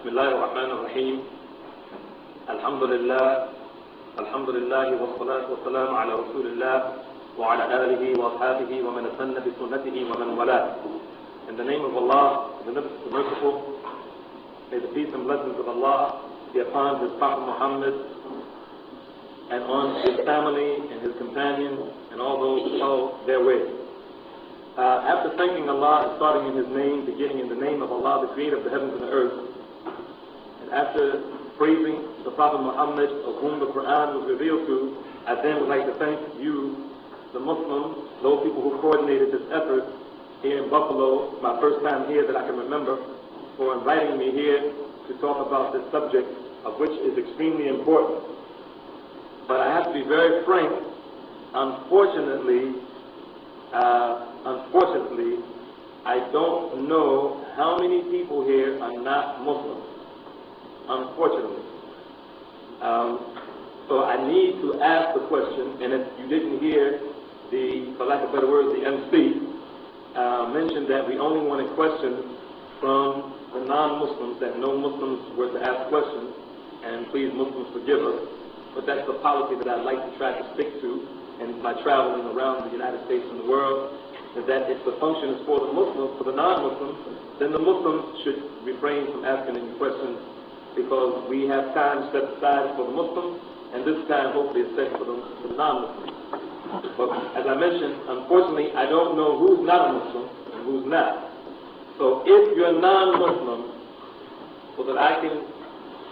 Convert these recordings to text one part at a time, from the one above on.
Bismillahir Rahmanir Rahim. Alhamdulillah. Alhamdulillah wa salatu wa salam ala Rasulillah wa ala alihi wa ashabihi wa man asanna bi sunnatihi wa man wala. In the name of Allah, the Merciful, may the peace and blessings of Allah be upon His Prophet Muhammad and on his family and his companions and all those who follow their way. After thanking Allah and starting in His name, beginning in the name of Allah, the Creator of the heavens and the earth, and after praising the Prophet Muhammad, of whom the Quran was revealed to, I then would like to thank you, the Muslims, those people who coordinated this effort here in Buffalo, my first time here that I can remember, for inviting me here to talk about this subject, of which is extremely important. But I have to be very frank. Unfortunately, I don't know how many people here are not Muslims. Unfortunately. So I need to ask the question, and if you didn't hear for lack of better words, the MC mentioned that we only wanted questions from the non-Muslims, that no Muslims were to ask questions, and please Muslims forgive us. But that's the policy that I'd like to try to stick to, and by traveling around the United States and the world, is that if the function is for the Muslims, for the non-Muslims, then the Muslims should refrain from asking any questions, because we have time set aside for the Muslims, and this time hopefully is set for the non-Muslims. But as I mentioned, unfortunately, I don't know who's not a Muslim and who's not. So if you're non-Muslim, so that I can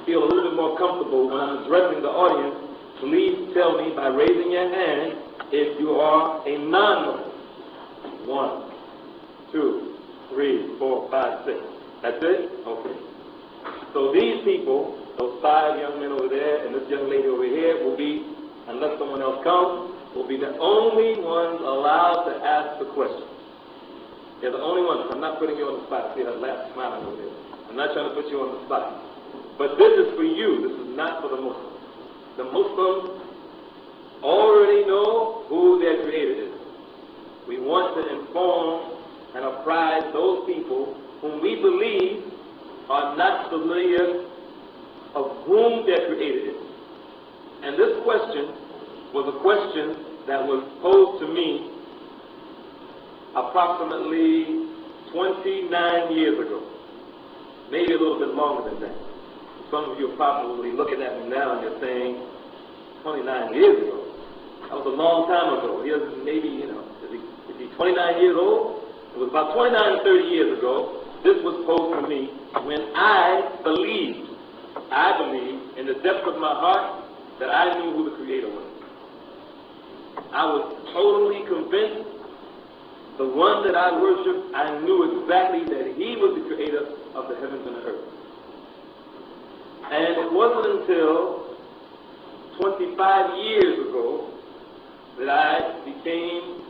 feel a little bit more comfortable when I'm addressing the audience, please tell me by raising your hand if you are a non-Muslim. 1, 2, 3, 4, 5, 6. That's it? Okay. So these people, those 5 young men over there and this young lady over here will be, unless someone else comes, will be the only ones allowed to ask the question. They're the only ones. I'm not putting you on the spot. I see her laugh smiling over there. I'm not trying to put you on the spot. But this is for you. This is not for the Muslims. The Muslims already know who their Creator is. We want to inform and apprise those people whom we believe are not familiar of whom their Creator is. And this question was a question that was posed to me approximately 29 years ago. Maybe a little bit longer than that. Some of you are probably looking at me now and you're saying, 29 years ago? That was a long time ago. He was maybe, is he 29 years old? It was about 29 or 30 years ago. This was posed to me when I believed in the depths of my heart that I knew who the Creator was. I was totally convinced the one that I worshiped, I knew exactly that He was the Creator of the heavens and the earth. And it wasn't until 25 years ago that I became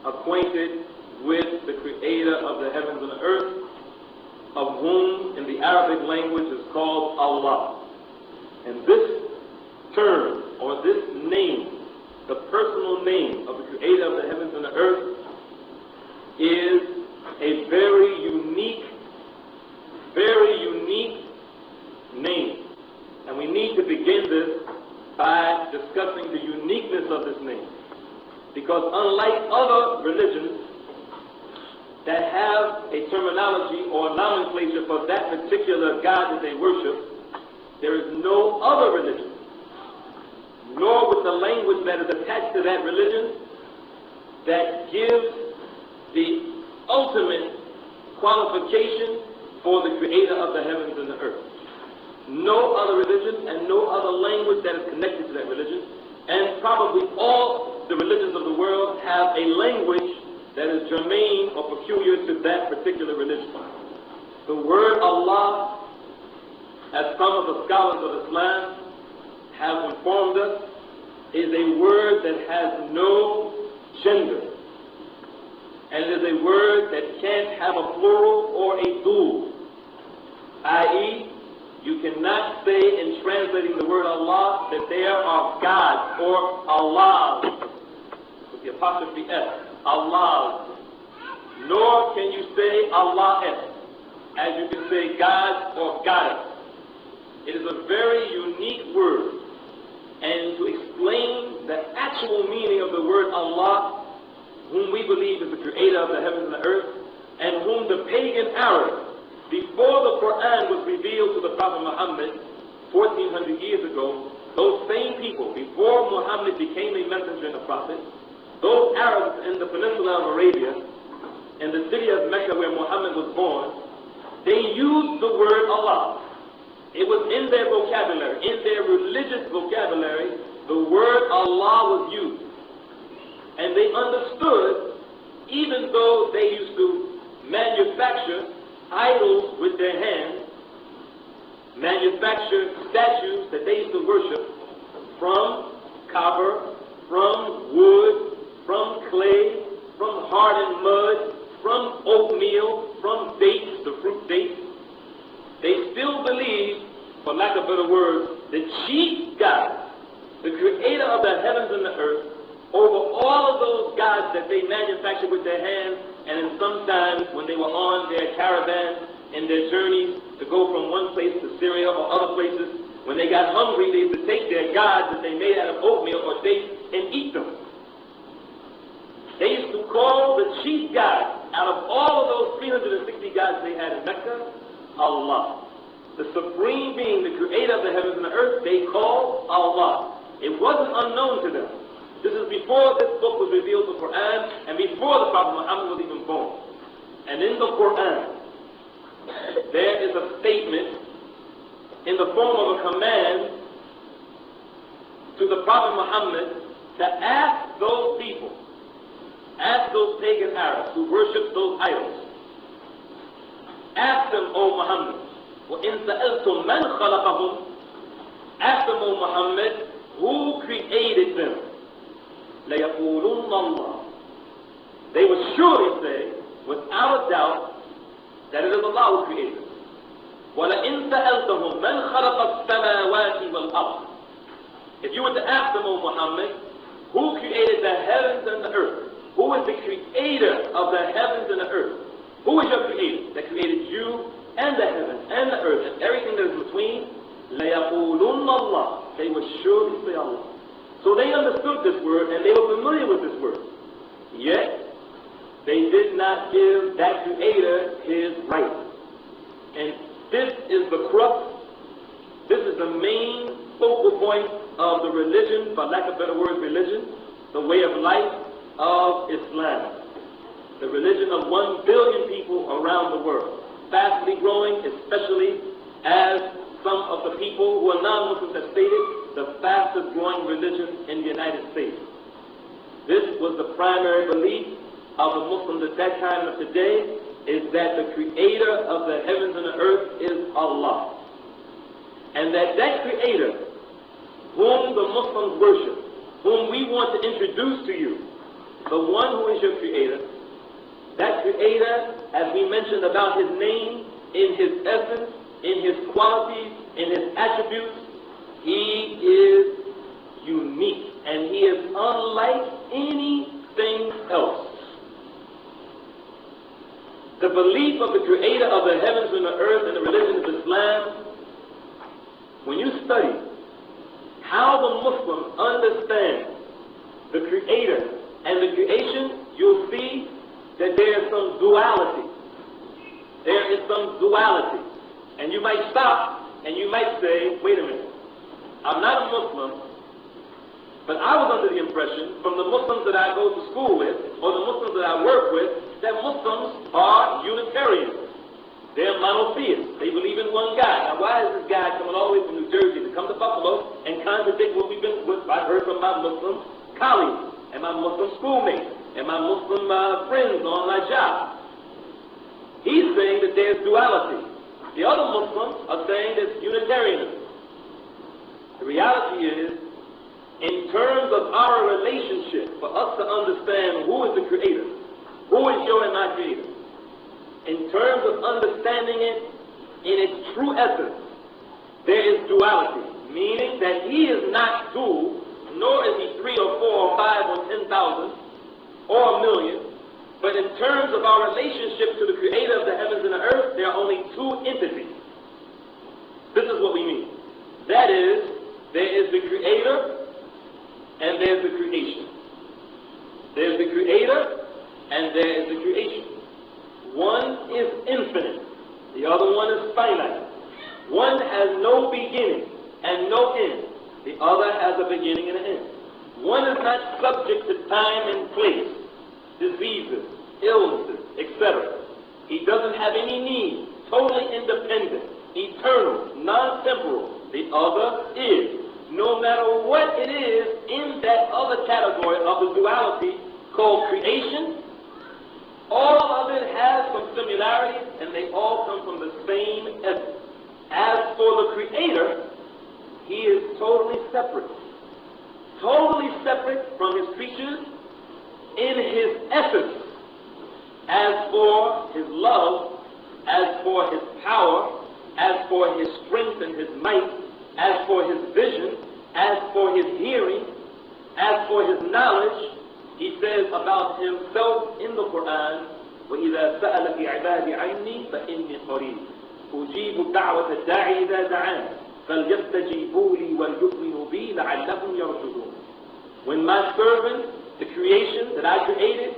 acquainted with the Creator of the heavens and the earth, of whom in the Arabic language is called Allah. And this term, or this name, the personal name of the Creator of the heavens and the earth, is a very unique name. And we need to begin this by discussing the uniqueness of this name. Because unlike other religions that have a terminology or nomenclature for that particular God that they worship, there is no other religion, nor with the language that is attached to that religion, that gives the ultimate qualification for the Creator of the heavens and the earth. No other religion and no other language that is connected to that religion, and probably all the religions of the world have a language that is germane or peculiar to that particular religion. The word Allah, as some of the scholars of Islam have informed us, is a word that has no gender. And it is a word that can't have a plural or a dual. I.e., you cannot say in translating the word Allah that there are gods or Allahs, with the apostrophe S, Allahs. Nor can you say Allah S, as you can say God or Goddess. It is a very unique word. And to explain the actual meaning of the word Allah, whom we believe is the creator of the heavens and the earth, and whom the pagan Arabs, before the Quran was revealed to the Prophet Muhammad 1400 years ago, those same people, before Muhammad became a messenger and a prophet, those Arabs in the peninsula of Arabia, in the city of Mecca where Muhammad was born, they used the word Allah. It was in their vocabulary, in their religious vocabulary, the word Allah was used. And they understood, even though they used to manufacture idols with their hands, manufacture statues that they used to worship from copper, from wood, from clay, from hardened mud, from oatmeal, from dates, the fruit dates. They still believe, for lack of better words, the chief God, the creator of the heavens and the earth, over all of those gods that they manufactured with their hands, and in sometimes when they were on their caravans and their journeys to go from one place to Syria or other places, when they got hungry, they used to take their gods that they made out of oatmeal or dates and eat them. They used to call the chief God out of all of those 360 gods they had in Mecca, Allah. The supreme being, the creator of the heavens and the earth, they called Allah. It wasn't unknown to them. This is before this book was revealed, the Quran, and before the Prophet Muhammad was even born. And in the Quran, there is a statement in the form of a command to the Prophet Muhammad to ask those people, ask those pagan Arabs who worship those idols, ask them, O Muhammad, وَإِن سَأَلْتُم مَّنْ خَلَقَهُمْ, ask them, O Muhammad, who created them? لَيَقُولُنَّ اللَّهُ. They would surely say, without a doubt, that it is Allah who created them. وَلَئِن سَأَلْتَهُم مَّنْ خَلَقَ السَّمَاوَاتِ وَالْأَرْضِ. If you were to ask them, O Muhammad, who created the heavens and the earth? Who is the creator of the heavens and the earth? Who is your creator that created you and the heavens and the earth and everything that is between? لَيَقُولُنَّ اللَّهُ. They would surely say Allah. So they understood this word and they were familiar with this word. Yet, they did not give that creator his right. And this is the crux, this is the main focal point of the religion, for lack of better words, religion, the way of life of Islam. The religion of 1 billion people around the world, fastly growing, especially as some of the people who are non-Muslims have stated, the fastest growing religion in the United States. This was the primary belief of the Muslims at that time and today, is that the creator of the heavens and the earth is Allah. And that creator, whom the Muslims worship, whom we want to introduce to you, the one who is your creator, that creator, as we mentioned about his name, in his essence, in his qualities, in his attributes, he is unique and he is unlike anything else. The belief of the creator of the heavens and the earth and the religion of Islam, when you study how the Muslims understand the creator and the creation, you'll see that there is some duality. There is some duality. And you might stop and you might say, wait a minute, I'm not a Muslim, but I was under the impression from the Muslims that I go to school with, or the Muslims that I work with, that Muslims are Unitarians. They're monotheists. They believe in one God. Now why is this guy coming all the way from New Jersey to come to Buffalo and contradict what I've heard from my Muslim colleagues and my Muslim schoolmates and my Muslim friends on my job? He's saying that there's duality. The other Muslims are saying there's Unitarianism. The reality is, in terms of our relationship, for us to understand who is the creator, who is your and my creator, in terms of understanding it in its true essence, there is duality, meaning that he is not dual, nor is he 3 or 4 or 5 or 10,000 or a million, but in terms of our relationship to the creator of the heavens and the earth, there are only 2 entities. This is what we mean. That is, there is the Creator and there's the creation. There's the Creator and there is the creation. One is infinite, the other one is finite. One has no beginning and no end. The other has a beginning and an end. One is not subject to time and place, diseases, illnesses, etc. He doesn't have any need, totally independent, eternal, non-temporal. The other is. No matter what it is in that other category of the duality called creation, all of it has some similarities and they all come from the same essence. As for the Creator, he is totally separate from his creatures in his essence. As for his love, as for his power, as for his strength and his might, as for his vision, as for his hearing, as for his knowledge, he says about himself in the Quran, وَإِذَا سَأَلَكِ عِبَادِ عَيْنِي فَإِنِّي قَرِيبٌ أُجِيبُ دَعْوَةَ الدَّاعِ إِذَا دَعَانِ فَلْيَسْتَجِيبُوا لِي وَلْيُؤْمِنُوا بِي لَعَلَّهُمْ يَرْشُدُونَ. When my servants, the creation that I created,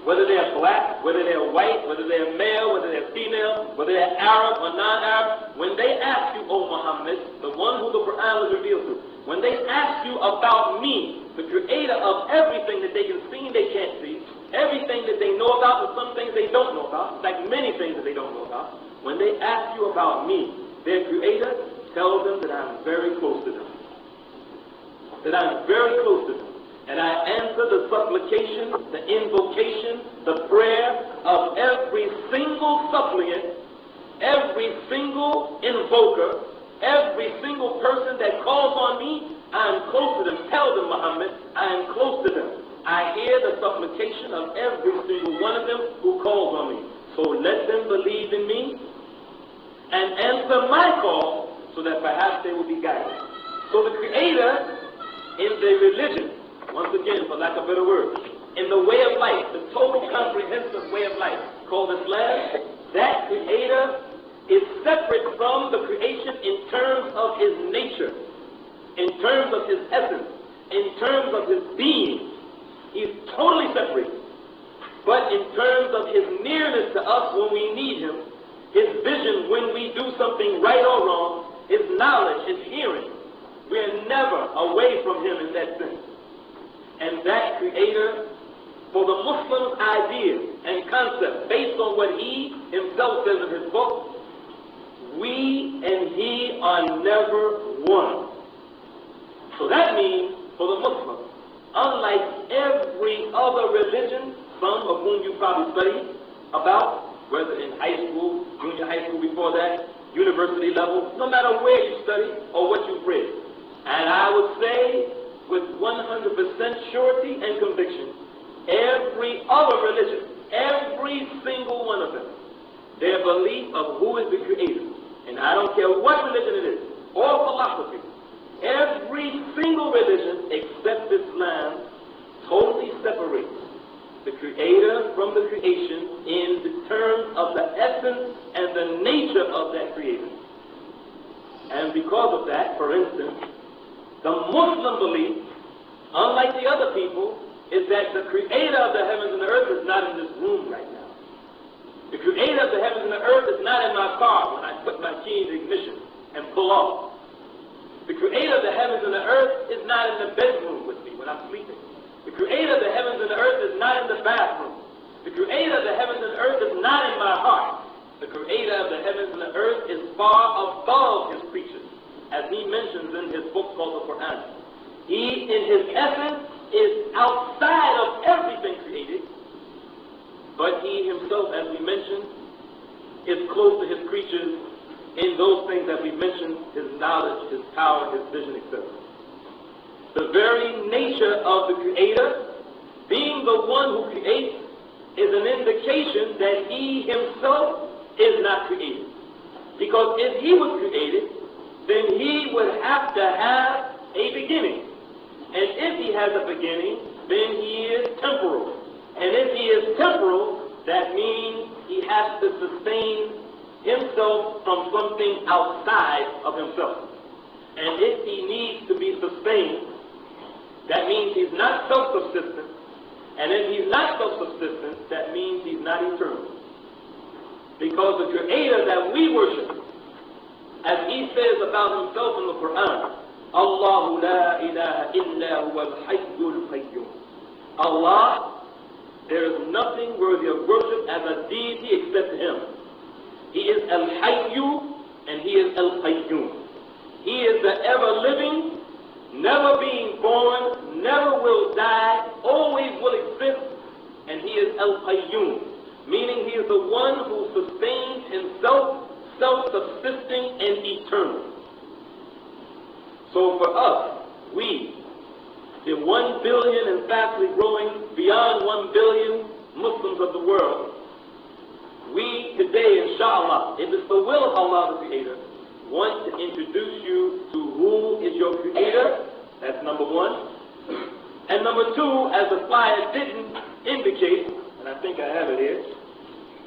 whether they're black, whether they're white, whether they're male, whether they're female, whether they're Arab or non-Arab, when they ask you, O Muhammad, the one who the Quran was revealed to, when they ask you about me, the creator of everything that they can see and they can't see, everything that they know about and some things they don't know about, like many things that they don't know about, when they ask you about me, their creator tells them that I'm very close to them. That I'm very close to them. And I answer the supplication, the invocation, the prayer of every single suppliant, every single invoker, every single person that calls on me. I am close to them. Tell them, Muhammad, I am close to them. I hear the supplication of every single one of them who calls on me. So let them believe in me and answer my call so that perhaps they will be guided. So the Creator in the religion, once again, for lack of better words, in the way of life, the total comprehensive way of life called Islam, that Creator is separate from the creation in terms of his nature, in terms of his essence, in terms of his being. He's totally separate. But in terms of his nearness to us when we need him, his vision when we do something right or wrong, his knowledge, his hearing, we're never away from him in that sense. And that Creator, for the Muslim's idea and concept, based on what he himself says in his book, we and he are never one. So that means, for the Muslim, unlike every other religion, some of whom you probably studied about, whether in high school, junior high school before that, university level, no matter where you study or what you've read. And I would say, with 100% surety and conviction, every other religion, every single one of them, their belief of who is the Creator, and I don't care what religion it is, or philosophy, every single religion except Islam totally separates the Creator from the creation in the terms of the essence and the nature of that Creator. And because of that, for instance, the Muslim belief, unlike the other people, is that the Creator of the heavens and the earth is not in this room right now. The Creator of the heavens and the earth is not in my car when I put my key in the ignition and pull off. The Creator of the heavens and the earth is not in the bedroom with me when I'm sleeping. The Creator of the heavens and the earth is not in the bathroom. The Creator of the heavens and the earth is not in my heart. The Creator of the heavens and the earth is far above his creatures, as he mentions in his book called the Quran. He, in his essence, is outside of everything created, but he himself, as we mentioned, is close to his creatures in those things that we mentioned, his knowledge, his power, his vision, etc. The very nature of the Creator, being the one who creates, is an indication that he himself is not created. Because if he was created, then he would have to have a beginning. And if he has a beginning, then he is temporal. And if he is temporal, that means he has to sustain himself from something outside of himself. And if he needs to be sustained, that means he's not self-subsistent. And if he's not self-subsistent, that means he's not eternal. Because the Creator that we worship, as he says about himself in the Quran, Allahu la ilaha illa huwa al-hayyul qayyum. Allah, there is nothing worthy of worship as a deity except him. He is al-hayyu and he is al-qayyum. He is the ever-living, never being born, never will die, always will exist, and he is al-qayyum, meaning he is the one who sustains himself, self-subsisting and eternal. So for us, we, the 1 billion and fastly growing beyond 1 billion Muslims of the world, we today, inshallah, if it's the will of Allah the Creator, want to introduce you to who is your Creator. That's number one. And number two, as the flyer didn't indicate, and I think I have it here,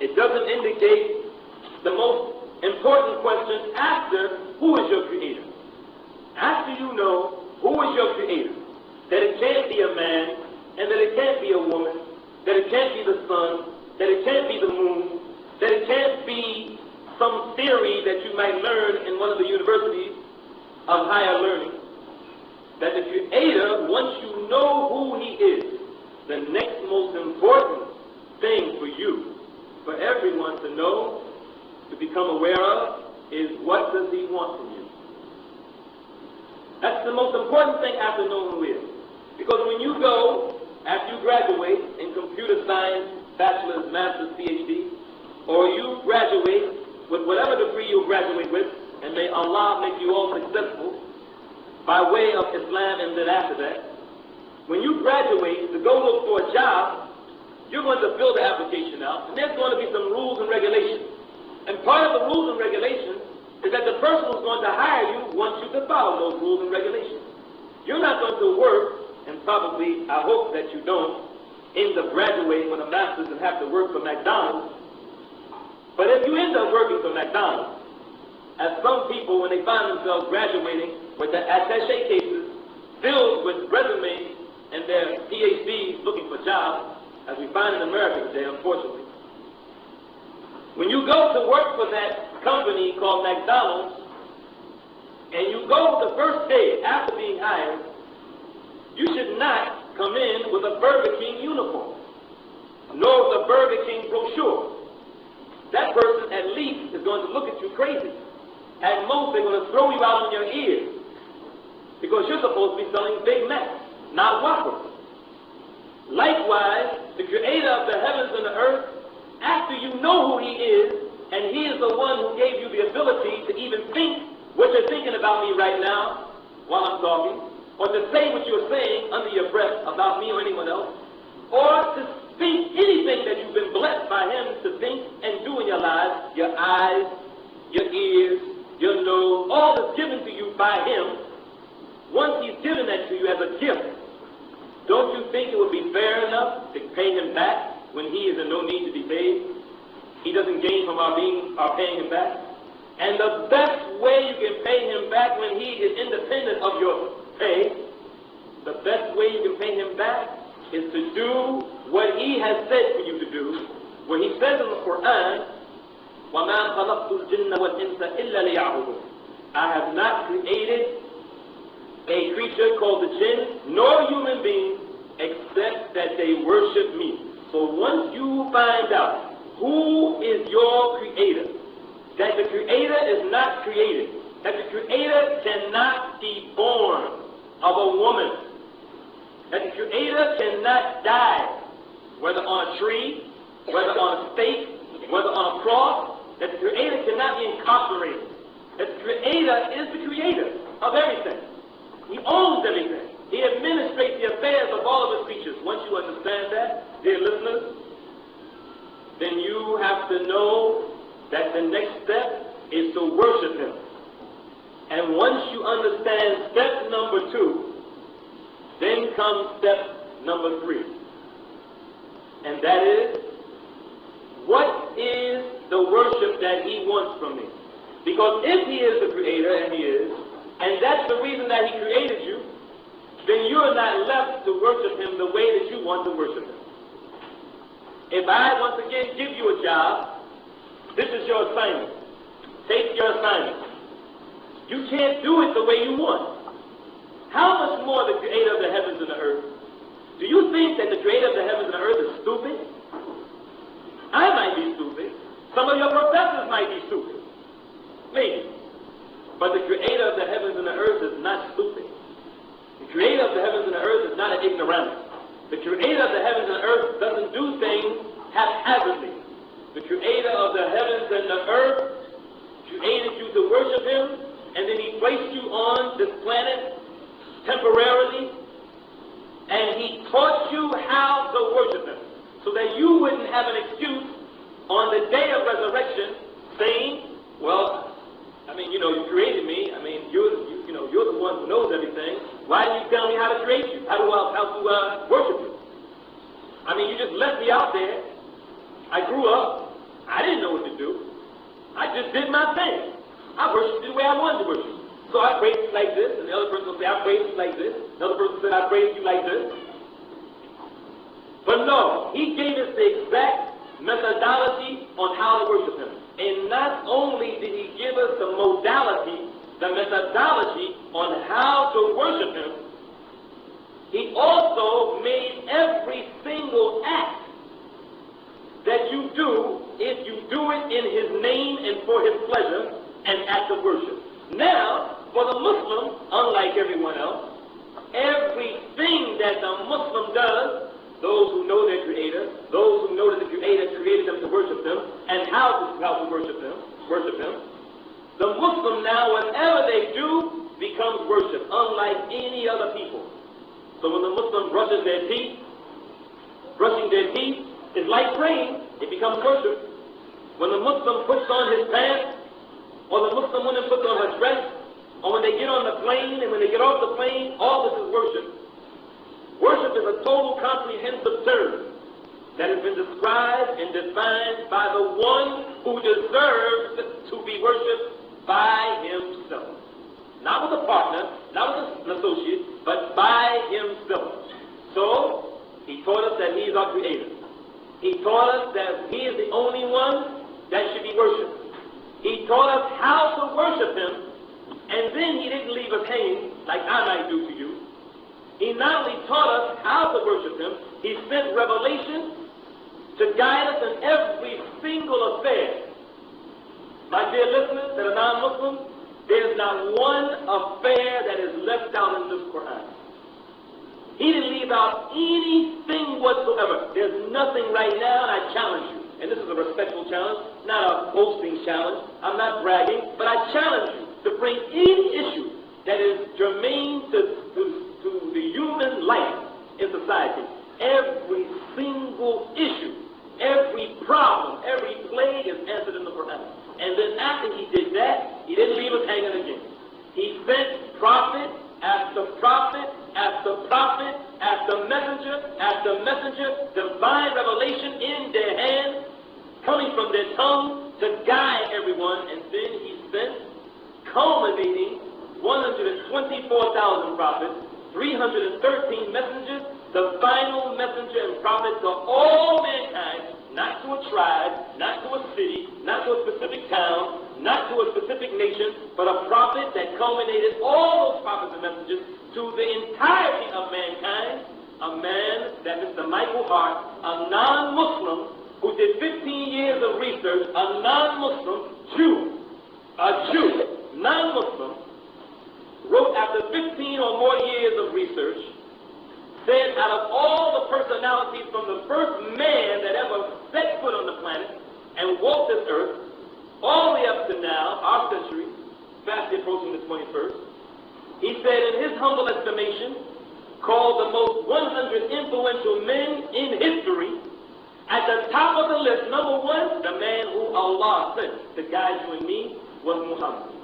it doesn't indicate the most important question after who is your Creator. After you know who is your Creator, that it can't be a man, and that it can't be a woman, that it can't be the sun, that it can't be the moon, that it can't be some theory that you might learn in one of the universities of higher learning, that the Creator, once you know who he is, the next most important thing for you, for everyone to know, to become aware of, is what does he want from you? That's the most important thing after knowing who he is. Because when you go, after you graduate in computer science, bachelor's, master's, PhD, or you graduate with whatever degree you graduate with, and may Allah make you all successful by way of Islam, and then after that, when you graduate to go look for a job, you're going to fill the application out, and there's going to be some rules and regulations. And part of the rules and regulations is that the person who's going to hire you wants you to follow those rules and regulations. You're not going to work, and probably, I hope that you don't, end up graduating with a master's and have to work for McDonald's. But if you end up working for McDonald's, as some people, when they find themselves graduating with their attaché cases filled with resumes and their PhDs looking for jobs, as we find in America today, unfortunately, when you go to work for that company called McDonald's, and you go the first day after being hired, you should not come in with a Burger King uniform, nor with a Burger King brochure. That person at least is going to look at you crazy. At most, they're going to throw you out on your ears, because you're supposed to be selling Big Macs, not Whoppers. Likewise, the Creator of the heavens and the earth, after you know who he is, and he is the one who gave you the ability to even think what you're thinking about me right now while I'm talking, or to say what you're saying under your breath about me or anyone else, or to think anything that you've been blessed by him to think and do in your lives, your eyes, your ears, your nose, all is given to you by him. Once he's given that to you as a gift, don't you think it would be fair enough to pay him back when he is in no need to be paid? He doesn't gain from our paying him back. And the best way you can pay him back when he is independent of your pay, the best way you can pay him back is to do what he has said for you to do, where he says in the Quran, وَمَا خَلَقْتُ الْجِنَّ وَالْإِنسَ إِلَّا لِيَعْبُدُونَ. I have not created a creature called the jinn, nor human beings, except that they worship me. So once you find out who is your Creator, that the Creator is not created, that the Creator cannot be born of a woman, that the Creator cannot die, whether on a tree, whether on a stake, whether on a cross, that the Creator cannot be incarcerated, that the Creator is the Creator of everything. He owns everything. He administrates the affairs of all of his creatures. Once you understand that, dear listeners, then you have to know that the next step is to worship him. And once you understand step number 2, then comes step number 3. And that is, what is the worship that he wants from me? Because if he is the Creator, and he is, and that's the reason that he created you, then you're not left to worship him the way that you want to worship him. If I, once again, give you a job, this is your assignment. Take your assignment. You can't do it the way you want. How much more the creator of the heavens and the earth? Do you think that the creator of the heavens and the earth is stupid? I might be stupid. Some of your professors might be stupid. Maybe. But the creator of the heavens and the earth is not stupid. The creator of the heavens and the earth is not an ignoramus. The creator of the heavens and the earth doesn't do things haphazardly. The creator of the heavens and the earth created you to worship him, and then he placed you on this planet temporarily, and he taught you how to worship him, so that you wouldn't have an excuse on the day of resurrection saying, well, I mean, you created me. I mean, you're the one who knows everything. Why didn't you tell me how to create you? How to worship you? I mean, you just left me out there. I grew up. I didn't know what to do. I just did my thing. I worshiped you the way I wanted to worship. So I praised you like this, and the other person will say, I praised you like this. Another person said, I praised you like this. But no, he gave us the exact methodology on how to worship him. And not only did he give us the modality, the methodology on how to worship him, he also made every single act that you do, if you do it in his name and for his pleasure, an act of worship. Now, for the Muslim, unlike everyone else, everything that the Muslim does, those who know their Creator, those who know that the Creator created them to worship them, and how to worship him, the Muslim now, whatever they do, becomes worship, unlike any other people. So when the Muslim brushes their teeth, brushing their teeth is like praying, it becomes worship. When the Muslim puts on his pants, or the Muslim woman puts on her dress, or when they get on the plane and when they get off the plane, all this is worship. Worship is a total comprehensive term that has been described and defined by the one who deserves to be worshipped by himself. Not with a partner, not with an associate, but by himself. So, he taught us that he is our creator. He taught us that he is the only one that should be worshipped. He taught us how to worship him, and then he didn't leave us hanging like I might do to you. He not only taught us how to worship him, he sent revelation to guide us in every single affair. My dear listeners that are non-Muslims, there's not one affair that is left out in this Quran. He didn't leave out anything whatsoever. There's nothing right now, and I challenge you. And this is a respectful challenge, not a boasting challenge. I'm not bragging, but I challenge you to bring any issue that is germane to the human life in society. Every single issue, every problem, every plague is answered in the Quran. And then after he did that, he didn't leave us hanging again. He sent prophet after prophet after prophet after messenger, divine revelation in their hands, coming from their tongue to guide everyone. And then he sent, culminating 124,000 prophets, 313 messengers, the final messenger and prophet to all mankind, not to a tribe, not to a city, not to a specific town, not to a specific nation, but a prophet that culminated all those prophets and messengers to the entirety of mankind, a man that Mr. Michael Hart, a non-Muslim, who did 15 years of research, a non-Muslim Jew, non-Muslim, wrote after 15 or more years of research, said out of all the personalities from the first man that ever set foot on the planet and walked this earth, all the way up to now, our century, fast approaching the 21st, he said in his humble estimation, called the most 100 influential men in history, at the top of the list, number one, the man who Allah sent to guide you and me was Muhammad.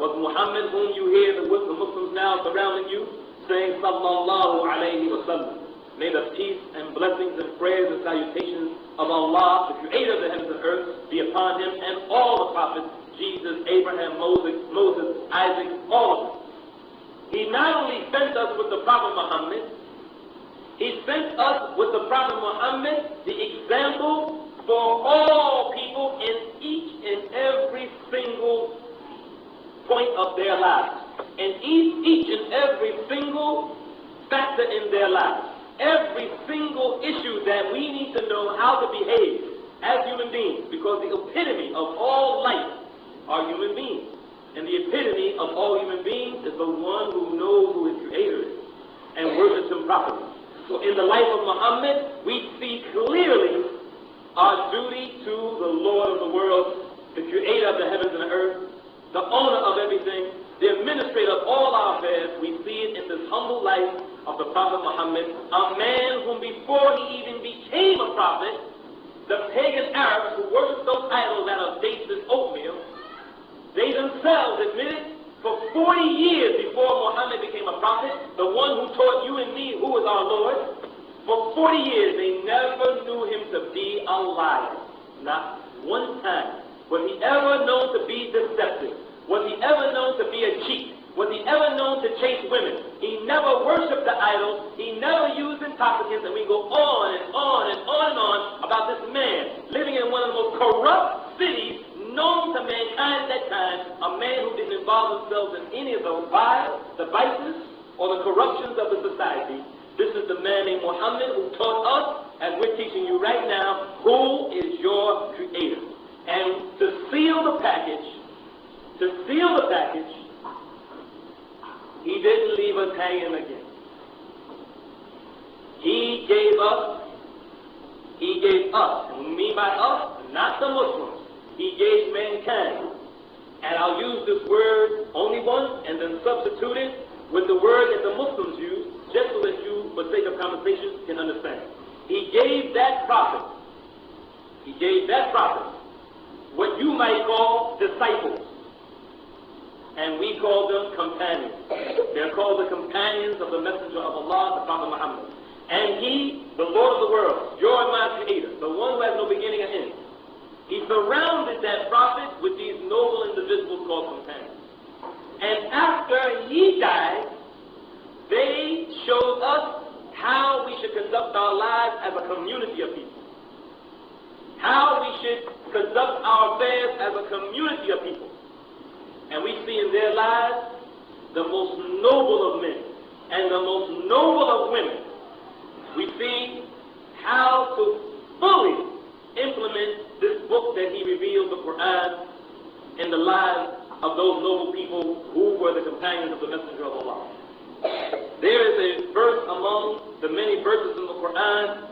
Was Muhammad, whom you hear the Muslims now surrounding you, saying, Sallallahu alayhi wa sallam. May the peace and blessings and prayers and salutations of Allah, the creator of the heavens and earth, be upon him and all the prophets Jesus, Abraham, Moses, Isaac, all of them. He not only sent us with the Prophet Muhammad, he sent us with the Prophet Muhammad, the example for all people in each and every single point of their lives, and each and every single factor in their lives, every single issue that we need to know how to behave as human beings, because the epitome of all life are human beings, and the epitome of all human beings is the one who knows who his Creator is and worships him properly. So in the life of Muhammad, we see clearly our duty to the Lord of the world, the Creator of the heavens and the earth, the owner of everything, the administrator of all our affairs. We see it in this humble life of the Prophet Muhammad, a man whom before he even became a prophet, the pagan Arabs who worship those idols that are dates and oatmeal, they themselves admitted for 40 years before Muhammad became a prophet, the one who taught you and me who is our Lord, for 40 years they never knew him to be a liar. Not one time. Was he ever known to be deceptive? Was he ever known to be a cheat? Was he ever known to chase women? He never worshipped the idols. He never used intoxicants, and we go on and on and on and on about this man living in one of the most corrupt cities known to mankind at that time, a man who didn't involve himself in any of the vices or the corruptions of the society. This is the man named Muhammad who taught us, as we're teaching you right now, who is your Creator. And to seal the package, he didn't leave us hanging again. He gave us, and we mean by us, not the Muslims. He gave mankind. And I'll use this word only once and then substitute it with the word that the Muslims use, just so that you, for sake of conversation, can understand. He gave that prophet what you might call disciples. And we call them companions. They're called the companions of the messenger of Allah, the Prophet Muhammad. And he, the Lord of the world, your and my Creator, the one who has no beginning or end, he surrounded that prophet with these noble individuals called companions. And after he died, they showed us how we should conduct our lives as a community of people. How we should conduct our affairs as a community of people. And we see in their lives the most noble of men and the most noble of women. We see how to fully implement this book that he revealed, the Quran, in the lives of those noble people who were the companions of the Messenger of Allah. There is a verse among the many verses in the Quran.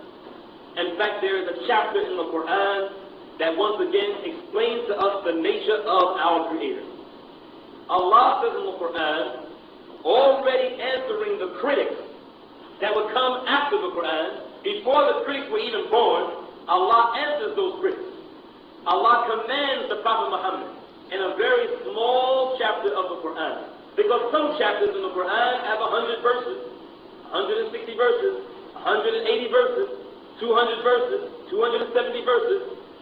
In fact, there is a chapter in the Quran that once again explains to us the nature of our Creator. Allah says in the Quran, already answering the critics that would come after the Quran, before the critics were even born, Allah answers those critics. Allah commands the Prophet Muhammad in a very small chapter of the Quran. Because some chapters in the Quran have 100 verses, 160 verses, 180 verses, 200 verses, 270 verses.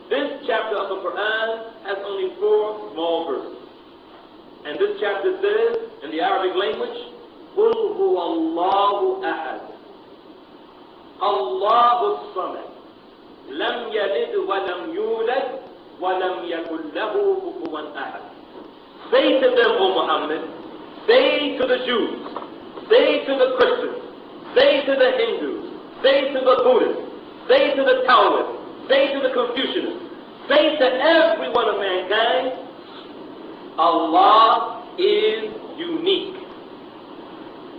This chapter of the Quran has only 4 small verses. And this chapter says, in the Arabic language, قُلْ هُوَ اللَّهُ أَحَدٌ اللَّهُ الصَّمَدُ لَمْ يَلِدْ وَلَمْ يُولَدْ وَلَمْ يَكُنْ لَهُ كُفُوًا أَحَدٌ. Say to them, O Muhammad, say to the Jews, say to the Christians, say to the Hindus, say to the Buddhists, say to the Taoists, say to the Confucianists, say to everyone of mankind, Allah is unique.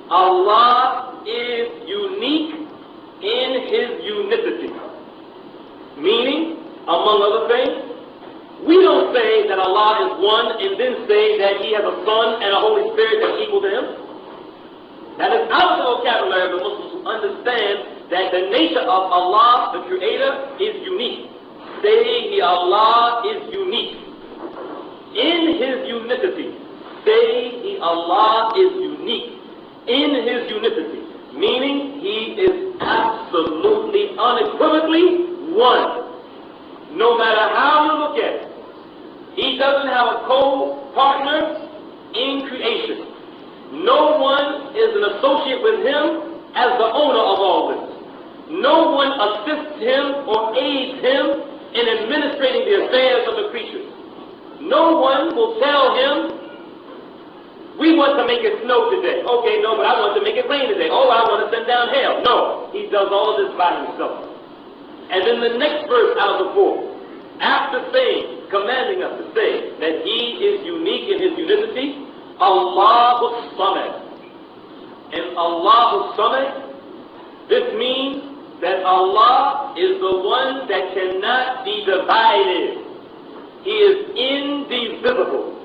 Allah is unique in His unicity. Meaning, among other things, we don't say that Allah is one and then say that He has a Son and a Holy Spirit that's equal to Him. That is out of the vocabulary of the Muslims who understand that the nature of Allah, the Creator, is unique. Say Allah is unique. In His unicity. Say Allah is unique. In His unicity. Meaning He is absolutely, unequivocally one. No matter how you look at it. He doesn't have a co-partner in creation. No one is an associate with him as the owner of all this. No one assists him or aids him in administrating the affairs of the creatures. No one will tell him, we want to make it snow today. Okay, no, but I want to make it rain today. Oh, I want to send down hail. No, he does all of this by himself. And then the next verse out of the 4, after saying, commanding us to say that he is unique in his unicity, Allahu Samad. And Allahu Samad, this means that Allah is the one that cannot be divided. He is indivisible.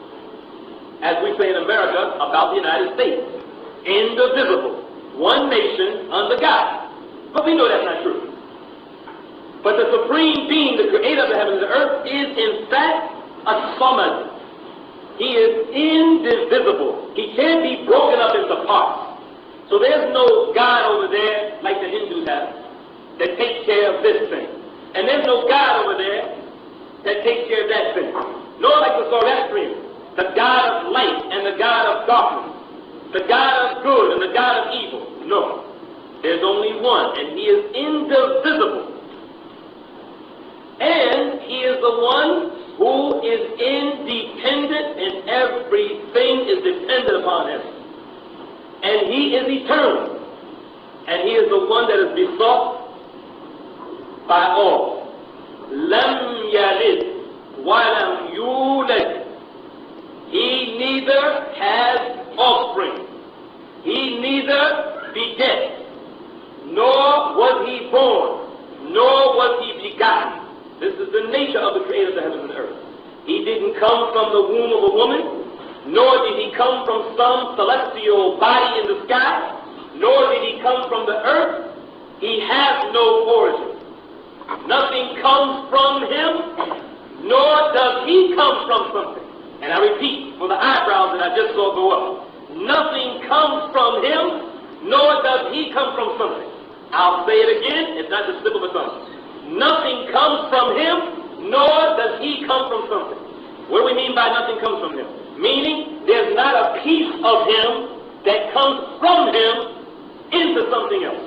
As we say in America about the United States. Indivisible. One nation under God. But we know that's not true. But the supreme being, the creator of the heavens and the earth, is in fact a Samad. He is indivisible. He can't be broken up into parts. So there's no God over there like the Hindus have that takes care of this thing. And there's no God over there that takes care of that thing. Nor like the Zoroastrians, the God of light and the God of darkness, the God of good and the God of evil. No. There's only one, and he is indivisible. And he is the one who is independent, and everything is dependent upon him. And he is eternal. And he is the one that is besought by all. Lam yalid wa lam yulad. He neither has offspring. He neither begets, nor was he born, nor was he begotten. This is the nature of the creator of the heavens and the earth. He didn't come from the womb of a woman, nor did he come from some celestial body in the sky, nor did he come from the earth. He has no origin. Nothing comes from him, nor does he come from something. And I repeat, for the eyebrows that I just saw go up, nothing comes from him, nor does he come from something. I'll say it again, it's not the slip of a tongue. Nothing comes from him, nor does he come from something. What do we mean by nothing comes from him? Meaning, there's not a piece of him that comes from him into something else.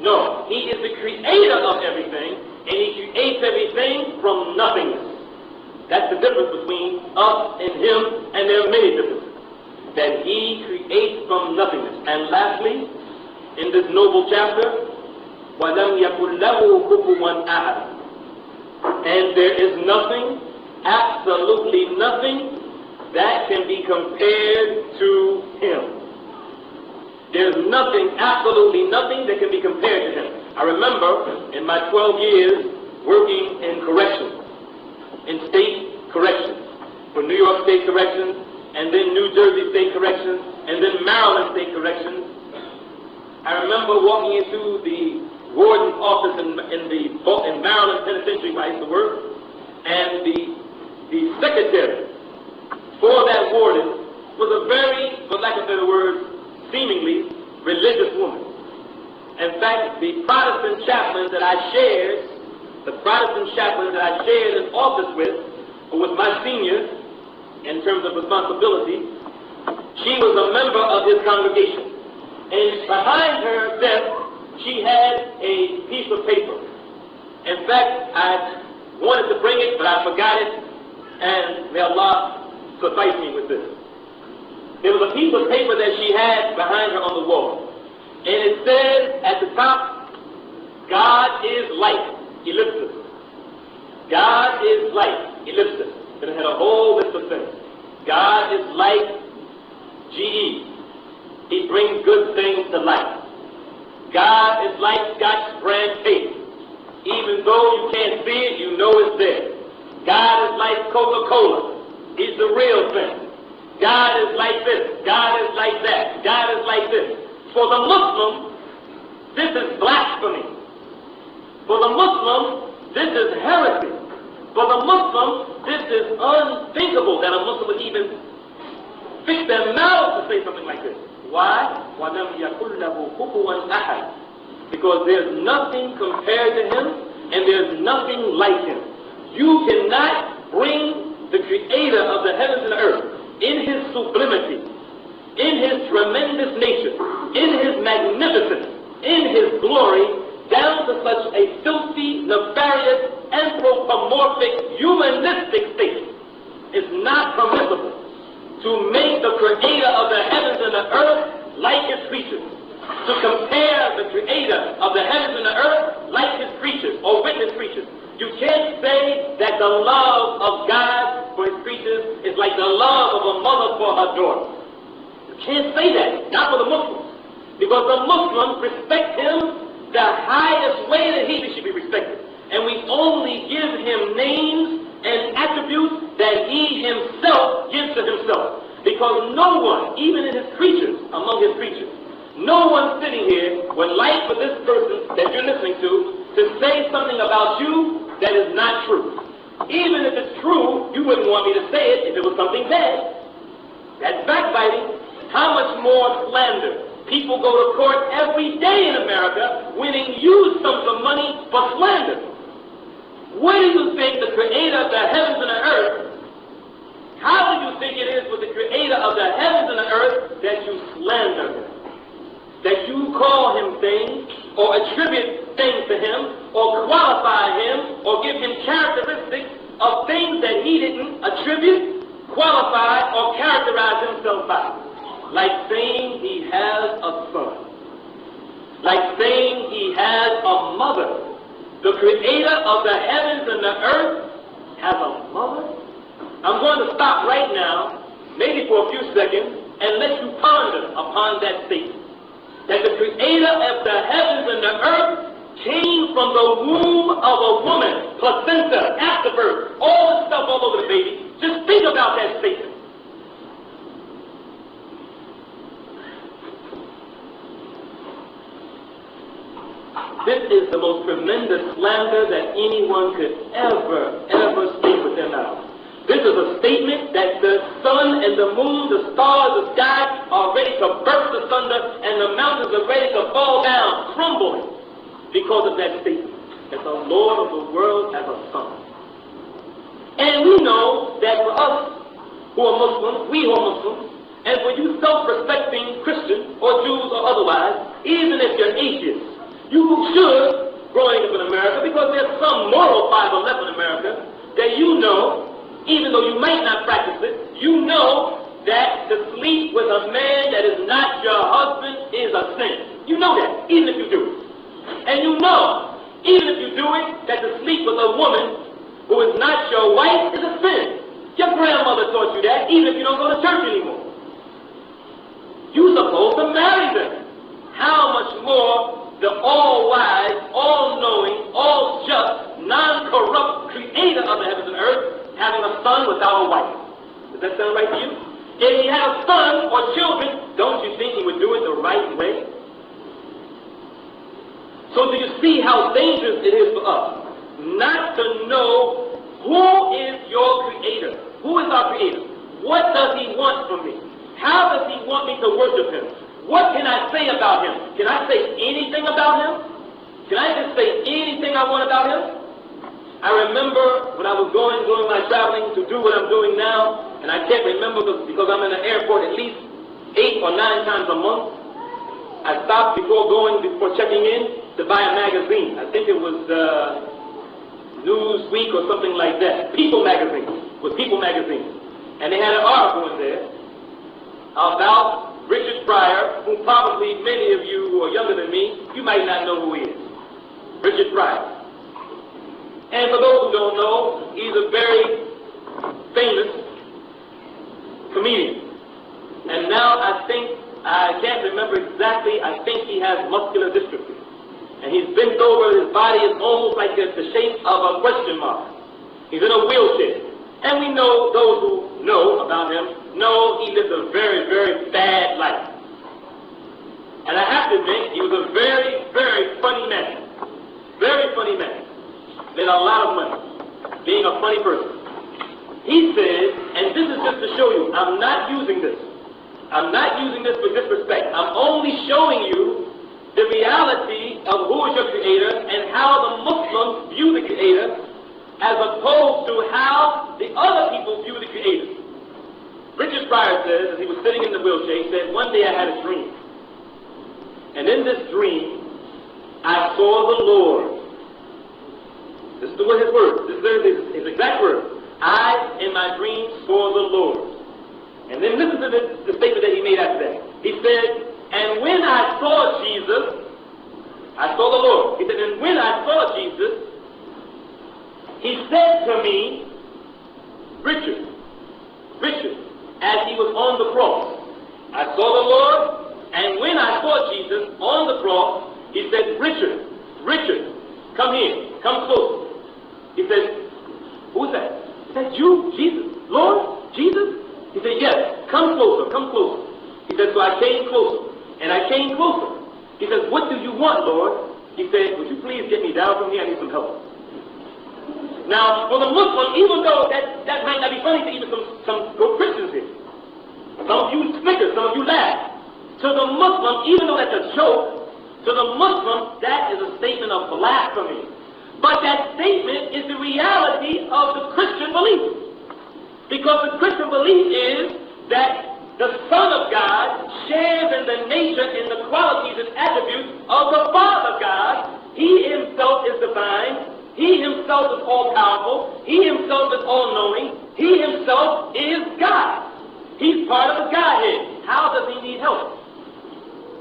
No, he is the creator of everything, and he creates everything from nothingness. That's the difference between us and him, and there are many differences. That he creates from nothingness. And lastly, in this noble chapter, وَلَمْ يَكُنْ لَهُ كُفُوًا أَحَدٌ. And there is nothing, absolutely nothing, that can be compared to him. There's nothing, absolutely nothing, that can be compared to him. I remember in my 12 years working in corrections, in state corrections, for New York State Corrections, and then New Jersey State Corrections, and then Maryland State Corrections. I remember walking into the warden's office in Maryland Penitentiary where I used to work, and the secretary for that warden was a very, for lack of a better word, seemingly religious woman. In fact, the Protestant chaplain that I shared an office with, who was my senior in terms of responsibility, she was a member of his congregation. And behind her desk, she had a piece of paper. In fact, I wanted to bring it, but I forgot it, and may Allah suffice me with this. There was a piece of paper that she had behind her on the wall, and it says at the top, God is light, ellipsis. God is light, ellipsis. And it had a whole list of things. God is light, G-E. He brings good things to light. God is like Scotch brand tape. Even though you can't see it, you know it's there. God is like Coca-Cola. He's the real thing. God is like this. God is like that. God is like this. For the Muslim, this is blasphemy. For the Muslim, this is heresy. For the Muslim, this is unthinkable that a Muslim would even fix their mouth to say something like this. Why? وَلَمْ يَكُنْ لَهُ كُفُوًا أَحَدٌ. Because there's nothing compared to him, and there's nothing like him. You cannot bring the creator of the heavens and the earth, in his sublimity, in his tremendous nature, in his magnificence, in his glory, down to such a filthy, nefarious, anthropomorphic, humanistic state. It's not permissible to make the creator of the heavens and the earth like his creatures, to compare the creator of the heavens and the earth like his creatures or with his creatures. You can't say that the love of God for his creatures is like the love of a mother for her daughter. You can't say that, not for the Muslims, because the Muslims respect him the highest way that he should be respected. And we only give him names and attributes that he himself gives to himself. Because no one, even in his creatures, among his creatures, no one sitting here would like for this person that you're listening to say something about you that is not true. Even if it's true, you wouldn't want me to say it if it was something bad. That's backbiting. How much more slander? People go to court every day in America winning huge sums of money for slander. What do you think the creator of the heavens and the earth, how do you think it is with the creator of the heavens and the earth that you slander him? That you call him things, or attribute things to him, or qualify him, or give him characteristics of things that he didn't attribute, qualify, or characterize himself by. Like saying he has a son. Like saying he has a mother. The creator of the heavens and the earth has a mother? I'm going to stop right now, maybe for a few seconds, and let you ponder upon that statement. That the creator of the heavens and the earth came from the womb of a woman, placenta, afterbirth, all the stuff all over the baby. Just think about that statement. This is the most tremendous slander that anyone could ever speak with their mouth. This is a statement that the sun and the moon, the stars, the sky are ready to burst asunder, and the mountains are ready to fall down, crumbling, because of that statement, that the Lord of the world has a son. And we know that for us who are Muslims, we who are Muslims, and for you self-respecting Christians or Jews or otherwise, even if you're atheists, you should, growing up in America, because there's some moral fiber left in America, that you know, even though you might not practice it, you know that to sleep with a man that is not your husband is a sin. You know that, even if you do it. And you know, even if you do it, that to sleep with a woman who is not your wife is a sin. Your grandmother taught you that, even if you don't go to church anymore. You're supposed to marry them. How much more the all-wise, all-knowing, all-just, non-corrupt creator of the heavens and earth having a son without a wife. Does that sound right to you? If he had a son or children, don't you think he would do it the right way? So do you see how dangerous it is for us not to know who is your creator? Who is our creator? What does he want from me? How does he want me to worship him? What can I say about him? Can I say anything about him? Can I just say anything I want about him? I remember when I was doing my traveling to do what I'm doing now, and I can't remember because I'm in the airport at least 8 or 9 times a month. I stopped before checking in to buy a magazine. I think it was Newsweek or something like that. People magazine. It was People magazine. And they had an article in there about Richard Pryor, who probably many of you who are younger than me, you might not know who he is. Richard Pryor. And for those who don't know, he's a very famous comedian. And now I can't remember exactly, I think he has muscular dystrophy. And he's bent over, his body is almost like the shape of a question mark. He's in a wheelchair. And we know, those who know about him, know he lived a very, very bad life. And I have to admit, he was a very, very funny man. Very funny man. Made a lot of money, being a funny person. He said, and this is just to show you, I'm not using this. I'm not using this for disrespect. I'm only showing you the reality of who is your creator and how the Muslims view the creator as opposed to how the other people view the Creator. Richard Pryor says, as he was sitting in the wheelchair, he said, one day I had a dream. And in this dream, I saw the Lord. This is his word. This is his exact word. I, in my dream, saw the Lord. And then listen to the statement that he made after that. He said, and when I saw Jesus, I saw the Lord. He said, and when I saw Jesus, he said to me, Richard, as he was on the cross, I saw the Lord, and when I saw Jesus on the cross, he said, Richard, come here, come close. He said, who's that? He said, you, Jesus, Lord, Jesus? He said, yes, come closer, come closer. He said, so I came closer, and I came closer. He says, what do you want, Lord? He said, would you please get me down from here? I need some help. Now, for the Muslim, even though that might not be funny to even some Christians here, some of you snicker, some of you laugh. To the Muslim, even though that's a joke, to the Muslim, that is a statement of blasphemy. But that statement is the reality of the Christian belief. Because the Christian belief is that the Son of God shares in the nature, in the qualities and attributes of the Father God. He himself is divine. He himself is all-powerful. He himself is all-knowing. He himself is God. He's part of the Godhead. How does he need help?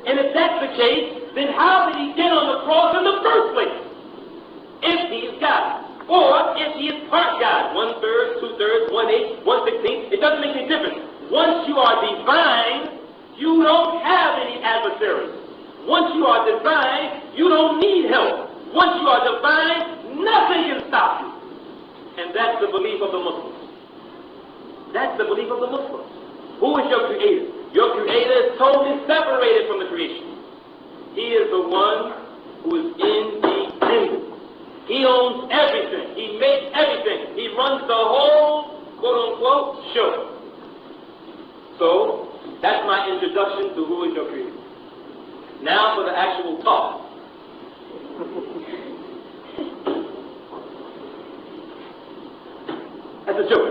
And if that's the case, then how did he get on the cross in the first place? If he is God. Or if he is part God. 1/3, 2/3, 1/8, 1/16. It doesn't make any difference. Once you are divine, you don't have any adversaries. Once you are divine, you don't need help. Once you are divine, nothing can stop you. And that's the belief of the Muslims. That's the belief of the Muslims. Who is your Creator? Your Creator is totally separated from the creation. He is the one who is independent. He owns everything. He makes everything. He runs the whole, quote-unquote, show. So, that's my introduction to who is your Creator. Now for the actual talk. That's a joke.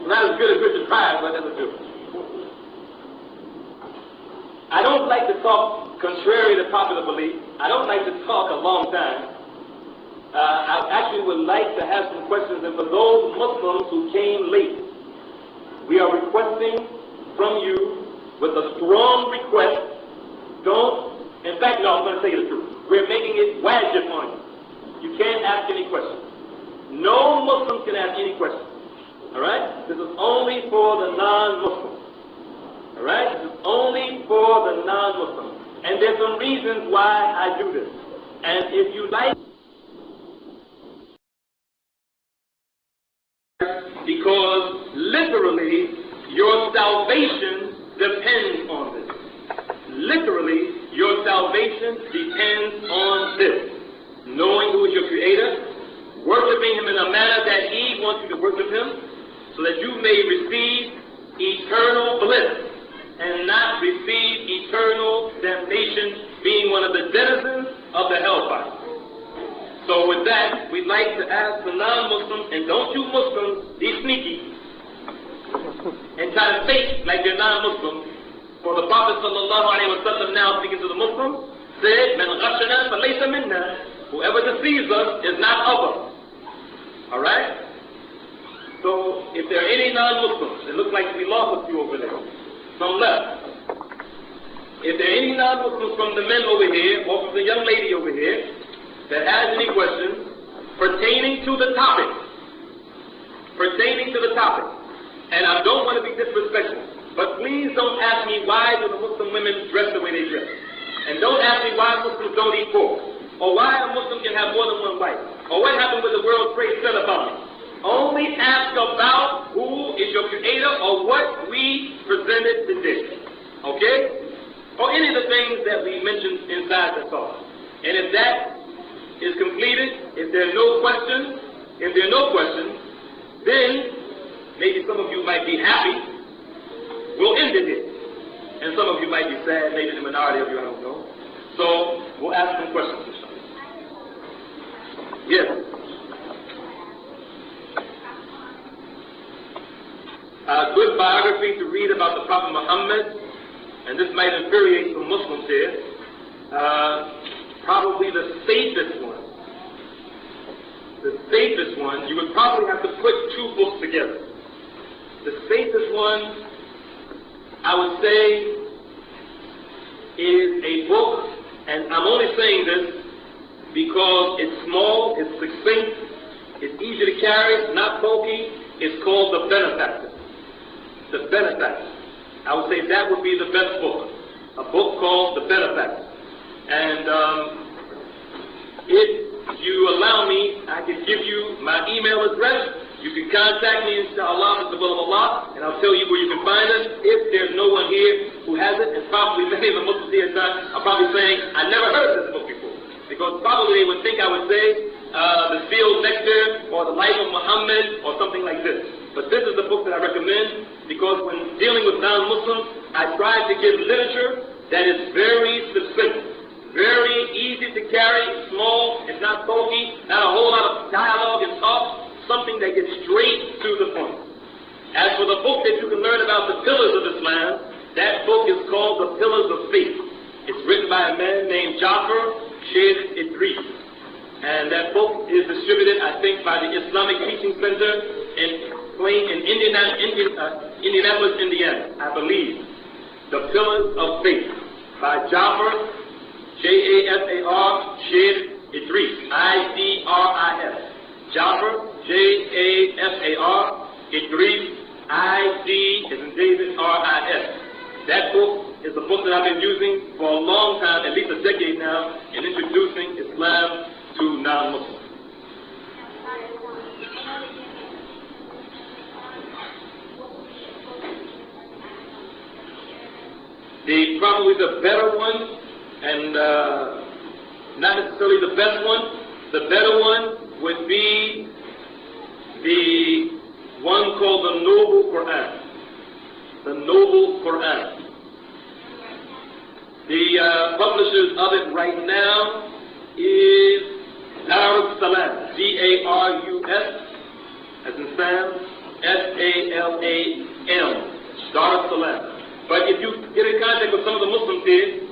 Not as good as Richard Pryor, but that's a joke. I don't like to talk contrary to popular belief. I don't like to talk a long time. I actually would like to have some questions, and for those Muslims who came late, we are requesting from you with a strong request, in fact, no, I'm going to tell you the truth. We're making it wajib on you. You can't ask any questions. No Muslim can ask any questions. All right? This is only for the non-Muslims. All right? This is only for the non-Muslims. And there's some reasons why I do this. And if you like, because literally your salvation depends on this. Literally, your salvation depends on this. Knowing who is your Creator, worshiping Him in a manner that He wants you to worship Him, so that you may receive eternal bliss and not receive eternal damnation, being one of the denizens of the hellfire. So with that, we'd like to ask the non-Muslims, and don't you Muslims be sneaky and try to fake like they're non-Muslims. For the Prophet ﷺ, now speaking to the Muslims, said, "Man ghashana falaysa minna." Whoever deceives us is not of us. All right? So if there are any non-Muslims, it looks like we lost a few over there. Some left. If there are any non-Muslims from the men over here or from the young lady over here that has any questions pertaining to the topic, and I don't want to be disrespectful, but please don't ask me why do the Muslim women dress the way they dress, and don't ask me why Muslims don't eat pork, or why a Muslim can have more than one wife, or what happened with the World Trade Center bombing. Only ask about who is your Creator or what we presented today. Okay? Or any of the things that we mentioned inside the talk. And if that is completed, if there are no questions, then maybe some of you might be happy. We'll end it here. And some of you might be sad, maybe the minority of you, I don't know. So we'll ask some questions. Yes. A good biography to read about the Prophet Muhammad, and this might infuriate some Muslims here, probably the safest one. The safest one, you would probably have to put two books together. The safest one, I would say, is a book, and I'm only saying this because it's small, it's succinct, it's easy to carry, it's not bulky. It's called The Benefactor. The Benefactor. I would say that would be the best book. A book called The Benefactor. And if you allow me, I can give you my email address. You can contact me, inshallah, with the will of Allah, and I'll tell you where you can find us. If there's no one here who has it, and probably many of the Muslims here are probably saying, I never heard of this book before. Because probably they would think I would say, The Sealed Nectar, or The Life of Muhammad, or something like this. But this is the book that I recommend, because when dealing with non-Muslims, I try to give literature that is very succinct, very easy to carry, small, it's not bulky, not a whole lot of dialogue and talk, something that gets straight to the point. As for the book that you can learn about the pillars of Islam, that book is called The Pillars of Faith. It's written by a man named Jafar Sheikh Idris. And that book is distributed, I think, by the Islamic Teaching Center in Indianapolis, Indiana, I believe. The Pillars of Faith by Jafar, J-A-F-A-R, Sheikh Idris, I-D-R-I-S. Jafar, J-A-F-A-R, Idris, I-D, as in David, R-I-S. That book is the book that I've been using for a long time, at least a decade now, in introducing Islam to non-Muslims. Probably the better one, and not necessarily the best one, the better one would be the one called the Noble Quran. The Noble Quran. The publishers of it right now is Darus Salam, D-A-R-U-S, as in Sam, S-A-L-A-M, Darus Salam. But if you get in contact with some of the Muslims here,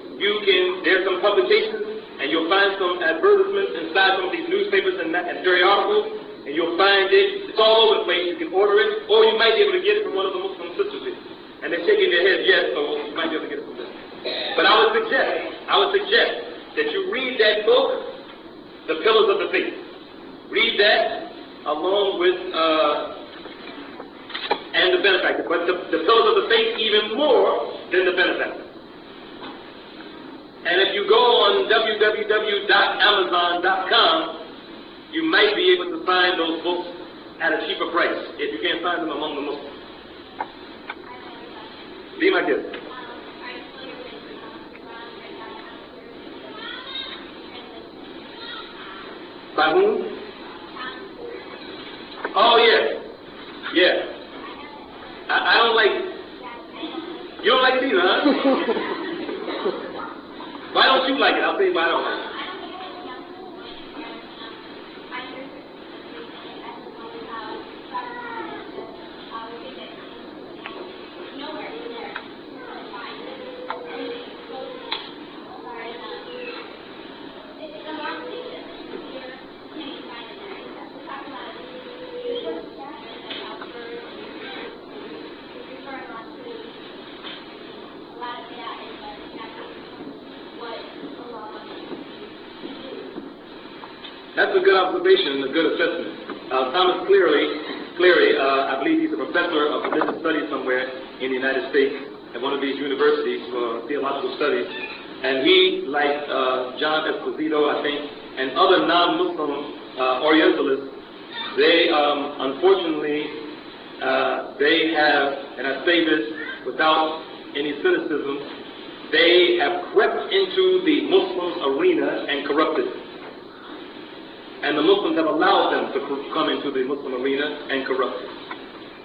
there's some publications, and you'll find some advertisements inside some of these newspapers and periodicals, and you'll find it. It's all over the place. You can order it, or you might be able to get it from one of the Muslim sisters here. And they're shaking their heads yes, so you might be able to get it from them. But I would suggest that you read that book, The Pillars of the Faith. Read that along with and The Benefactor. But the Pillars of the Faith even more than The Benefactor. And if you go on www.amazon.com, you might be able to find those books at a cheaper price if you can't find them among the Muslims. Be my guest. By whom? Oh, yeah. Yeah. I don't like... You don't like it either, huh? Why don't you like it? I'll tell you why I don't like it. That's a good observation and a good assessment. Thomas Cleary, I believe he's a professor of religious studies somewhere in the United States at one of these universities for theological studies. And he, like John Esposito, I think, and other non-Muslim Orientalists, they unfortunately, they have, and I say this without any cynicism, they have crept into the Muslim arena and corrupted it. And the Muslims have allowed them to come into the Muslim arena and corrupt it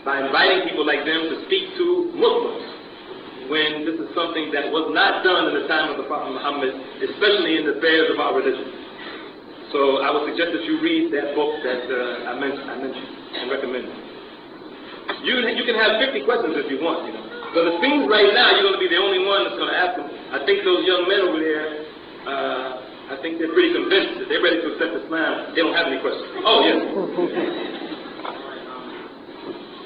by inviting people like them to speak to Muslims when this is something that was not done in the time of the Prophet Muhammad, especially in the affairs of our religion. So I would suggest that you read that book that I mentioned and recommend. You can have 50 questions if you want, you know. But it seems right now you're going to be the only one that's going to ask them. I think those young men over there, I think they're pretty convinced that they're ready to accept Islam. They don't have any questions. Oh, yes.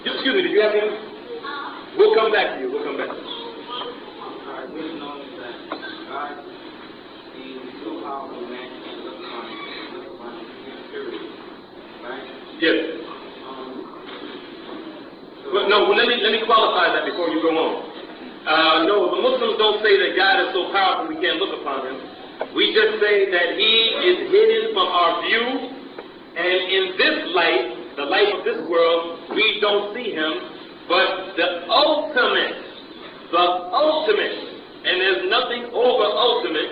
Excuse me, did you have any? We'll come back to you. We'll come back to you. All right, we know that God is so powerful, man, and look upon spirit, right? Yes. Well, no, let me qualify that before you go on. No, the Muslims don't say that God is so powerful we can't look upon him. We just say that he is hidden from our view, and in this light, the light of this world, we don't see him, but the ultimate, and there's nothing over ultimate,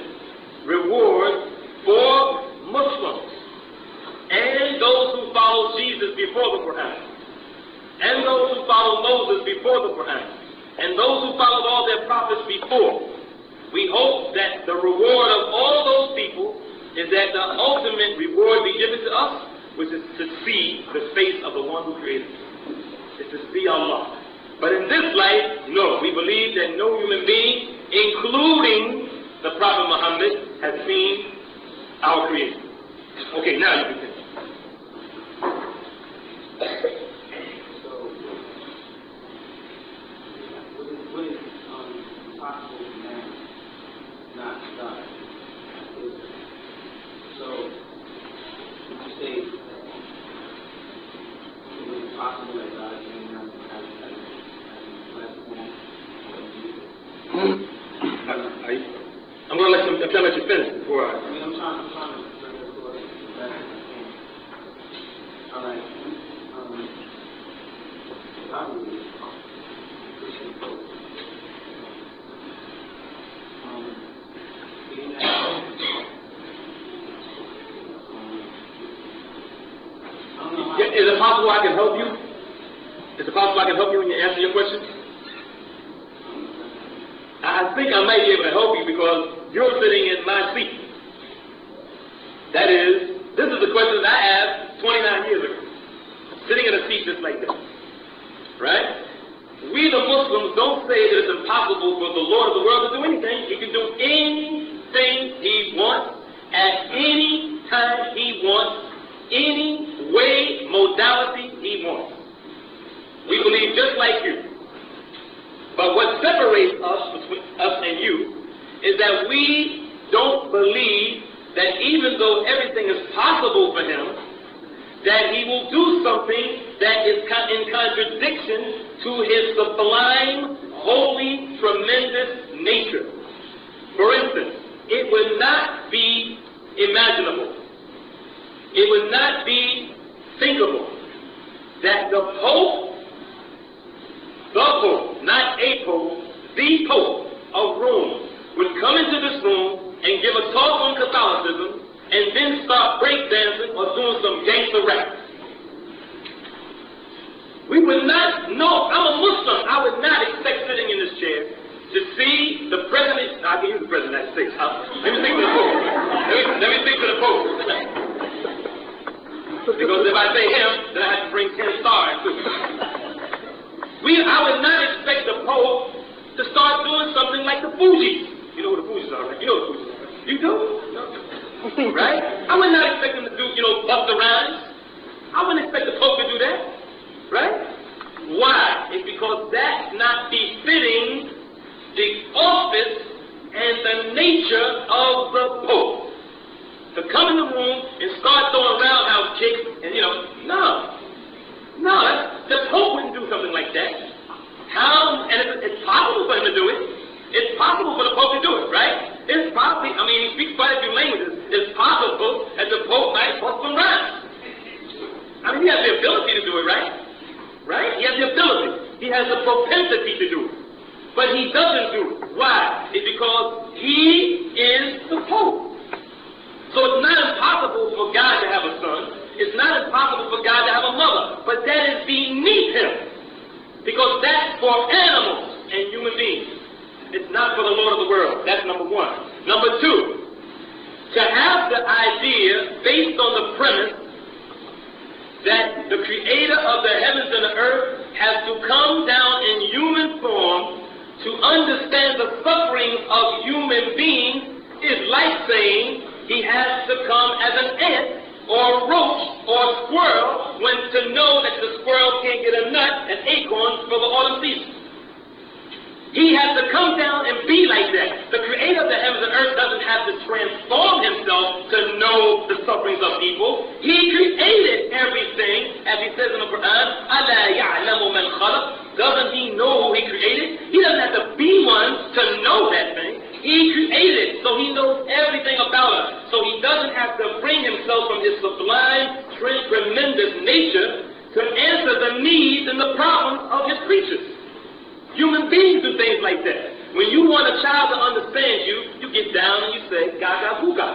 reward for Muslims and those who follow Jesus before the Quran, and those who followed Moses before the Quran, and those who followed all their prophets before. We hope that the reward of all those people is that the ultimate reward be given to us, which is to see the face of the one who created us. It's to see Allah. But in this life, no, we believe that no human being, including the Prophet Muhammad, has seen our Creator. Okay, now you can continue. What is possible for man not to die? So, would you say it is possible that God can have a platform? I'm going to let you finish before I... I mean, I'm trying to bring this to as best as I can. All right. Probably. Is it possible I can help you? Is it possible I can help you when you answer your question? I think I might be able to help you because you're sitting in my seat. That is, this is the question that I asked 29 years ago. Sitting in a seat just like this. Right? We the Muslims don't say that it's impossible for the Lord of the world to do anything. He can do anything he wants, at any time he wants, any way, modality he wants. We believe just like you. But what separates us, between us and you, is that we don't believe that even though everything is possible for him, that he will do something that is in contradiction to his sublime, holy, tremendous nature. For instance, it would not be imaginable, it would not be thinkable that the Pope, not a Pope, the Pope of Rome would come into this room and give a talk on Catholicism and then start breakdancing or doing some gangster rap. We would not know. I'm a Muslim. I would not expect sitting in this chair to see the president. I can use the president of the United States. Let me speak to the Pope. Let me speak to the Pope. Because if I say him, then I have to bring 10 stars too. I would not expect the Pope to start doing something like the Fugees. You know who the Fugees are, right? You know what the Fugees are. You do? No. Right? I would not expect him to do, Busta Rhymes. I wouldn't expect the Pope to do that. Right? Why? It's because that's not befitting the office and the nature of the Pope. To come in the room and start throwing roundhouse kicks and, no. The Pope wouldn't do something like that. How? And it's possible for him to do it. It's possible for the Pope to do it, right? It's probably, he speaks quite a few languages. It's possible that the Pope might bust some rhymes. He has the ability to do it, right? Right? He has the ability. He has the propensity to do it. But he doesn't do it. Why? It's because he is the Pope. So it's not impossible for God to have a son. It's not impossible for God to have a mother. But that is beneath him. Because that's for animals and human beings. It's not for the Lord of the world. That's number one. Number two, to have the idea based on the premise that the creator of the heavens and the earth has to come down in human form to understand the sufferings of human beings is like saying he has to come as an ant or a roach or a squirrel when to know that the squirrel can't get a nut and acorns for the autumn season. He has to come down and be like that. The creator of the heavens and earth doesn't have to transform himself to know the sufferings of people. He created everything, as he says in the Quran, أَلَا يَعْلَمُ مَنْ خَلَقَ. Doesn't he know who he created? He doesn't have to be one to know that thing. He created, so he knows everything about us. So he doesn't have to bring himself from his sublime, tremendous nature to answer the needs and the problems of his creatures. Human beings do things like that. When you want a child to understand you, you get down and you say, Gaga Booga.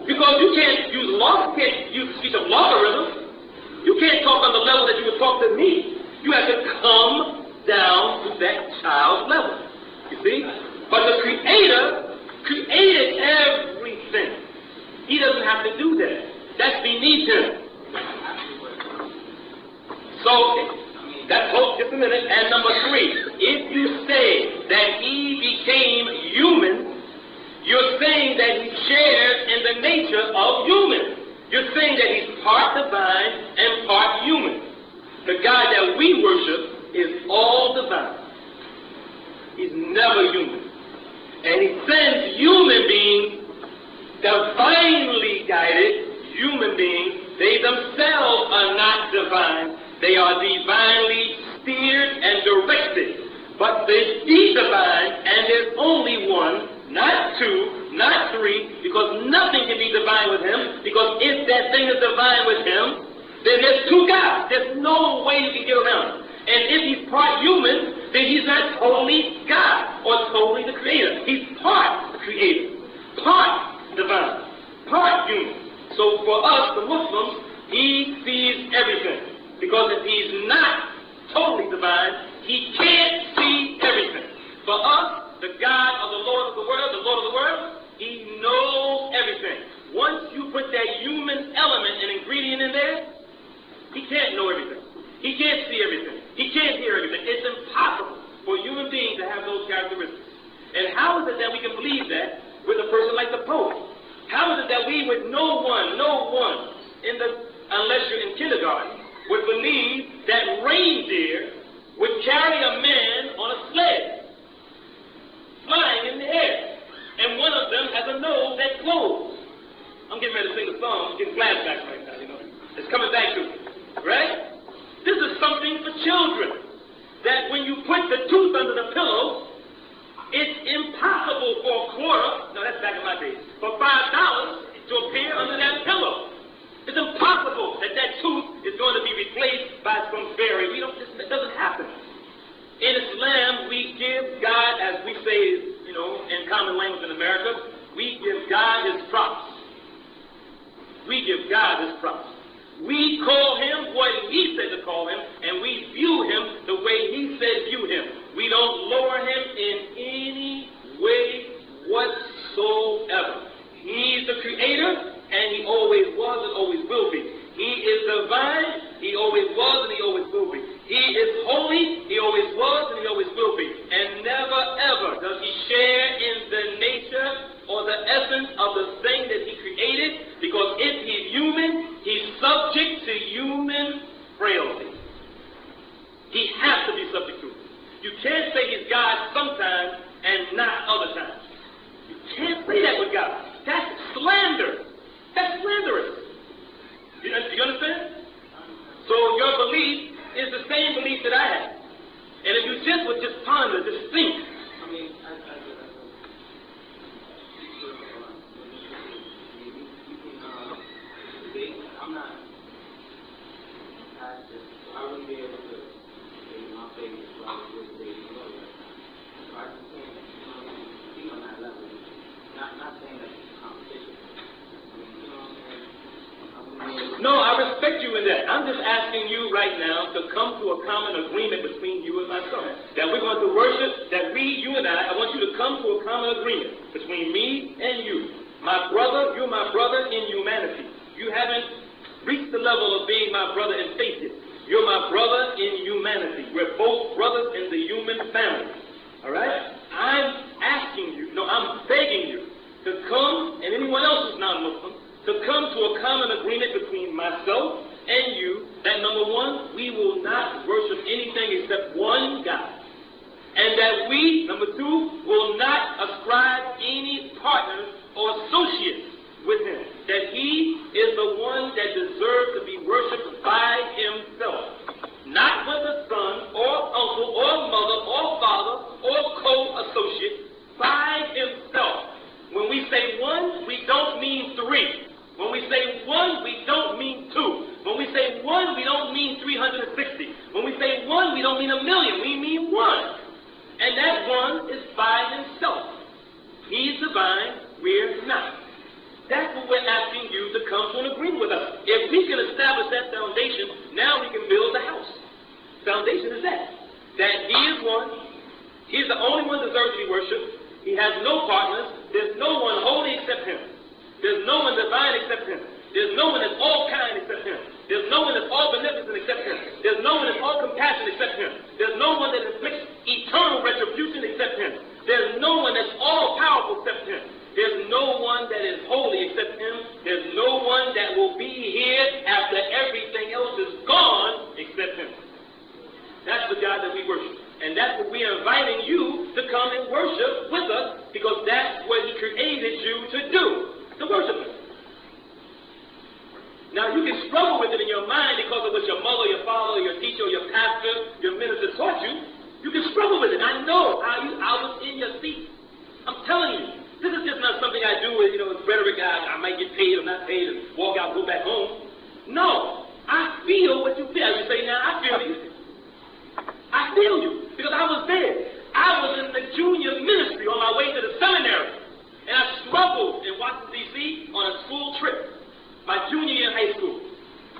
Because you can't use law, you can't use the speech of logarithm. You can't talk on the level that you would talk to me. You have to come down to that child's level. You see? But the Creator created everything. He doesn't have to do that. That's beneath him. So, that's hope, just a minute. And number 3, if you say that he became human, you're saying that he shares in the nature of human. You're saying that he's part divine and part human. The God that we worship is all divine. He's never human. And he sends human beings, divinely guided human beings. They themselves are not divine. They are divinely steered and directed. But there's the divine, and there's only one, not 2, not 3, because nothing can be divine with him, because if that thing is divine with him, then there's 2 gods. There's no way you can get around it. And if he's part human, then he's not totally God or totally the creator. He's part the creator, part divine, part human. So for us, the Muslims, he sees everything. Because if he's not totally divine, he can't see everything. For us, the God of the Lord of the world, he knows everything. Once you put that human element and ingredient in there, he can't know everything. He can't see everything. He can't hear everything. It's impossible for a human being to have those characteristics. And how is it that we can believe that with a person like the Pope? How is it that we, with no one, unless you're in kindergarten, would believe that reindeer would carry a man on a sled, flying in the air, and one of them has a nose that glows? I'm getting ready to sing a song, I'm getting flashbacks right now, you know. It's coming back to me, right? This is something for children, that when you put the tooth under the pillow, it's impossible for a quarter, no, that's back in my day, for $5 to appear under that pillow. It's impossible that that tooth is going to be replaced by some fairy. It doesn't happen. In Islam, we give God, as we say, you know, in common language in America, we give God his props. We give God his props. We call him what he said to call him, and we view him the way he said view him. We don't lower him in any way whatsoever. He's the creator, and he always was and always will be. He is divine, he always was and he always will be. He is holy, he always was and he always will be. And never ever does he share in the nature or the essence of the thing that he created, because if he's human, he's subject to human frailty. He has to be subject to it. You can't say he's God sometimes and not other times. You can't say that with God. That's slander. That's slanderous. You understand? So your belief is the same belief that I have. And if you would just ponder, just think. I mean, I'm not, I wouldn't be able to say my favorite is what I would say, so I just can't, be on that level. Not saying that it's competition. No, I respect you in that. I'm just asking you right now to come to a common agreement between you and myself. That we're going to worship, you and I want you to come to a common agreement between me and you. My brother, you're my brother in humanity. You haven't reached the level of being my brother in faith yet. You're my brother in humanity. We're both brothers in the human family. All right? I'm asking you, no, I'm begging you to come, and anyone else who's non-Muslim, to come to a common agreement between myself and you that, number one, we will not worship anything except one God. And that we, number two, will not ascribe any partners or associates with him. That he is the one that deserves to be worshipped by himself. Not with a son or uncle or mother or father or co-associate. By himself. When we say one, we don't mean three. When we say one, we don't mean two. When we say one, we don't mean 360. When we say one, we don't mean a million. We mean one. And that one is by himself. He's divine, we're not. That's what we're asking you to come to an agreement with us. If we can establish that foundation, now we can build the house. Foundation is that. That he is one. He's the only one deserves to be worshipped. He has no partners. There's no one holy except him. There's no one divine except him. There's no one that's all kind except him. There's no one that's all beneficent except him. There's no one that's all compassion except him. There's no one that inflicts eternal retribution except him. There's no one that's all powerful except him. There's no one that is holy except him. There's no one that will be here after everything else is gone except him. That's the God that we worship. And that's what we are inviting you to come and worship with us, because that's what he created you to do, to worship him. Now, you can struggle with it in your mind because of what your mother, your father, your teacher, your pastor, your minister taught you. You can struggle with it. I know how I was in your seat. I'm telling you, this is just not something I do with, rhetoric. I might get paid or not paid and walk out and go back home. No, I feel what you feel. You say, now, I feel you. I feel you, because I was there. I was in the junior ministry on my way to the seminary, and I struggled in Washington, D.C. on a school trip, my junior year in high school,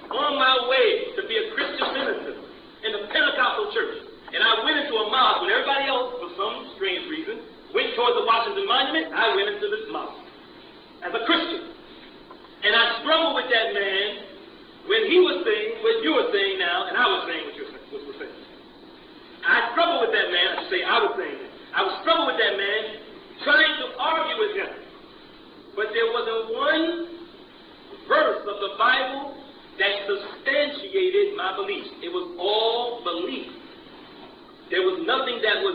on my way to be a Christian minister in the Pentecostal church. And I went into a mosque when everybody else, for some strange reason, went towards the Washington Monument. I went into this mosque as a Christian. And I struggled with that man when he was saying what you were saying now, and I was saying what you were saying. I struggled with that man. I should say I was saying it. I was struggling with that man, trying to argue with him. But there wasn't one verse of the Bible that substantiated my beliefs. It was all belief. There was nothing that I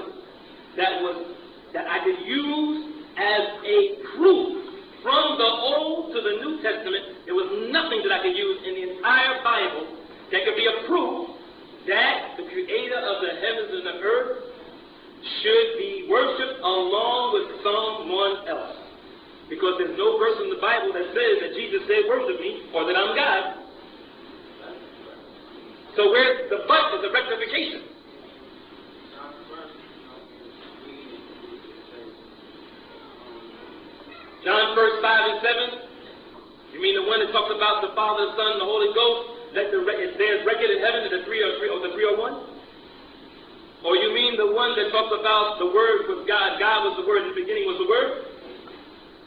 could use as a proof from the Old to the New Testament. There was nothing that I could use in the entire Bible that could be a proof that the creator of the heavens and the earth should be worshipped along with someone else. Because there's no verse in the Bible that says that Jesus said, worship me, or that I'm God. So where's the but is the rectification. John 1, 5 and 7. You mean the one that talks about the Father, the Son, and the Holy Ghost? It says record in heaven that the three are one? Or you mean the one that talks about the Word was God, God was the Word, in the beginning was the Word?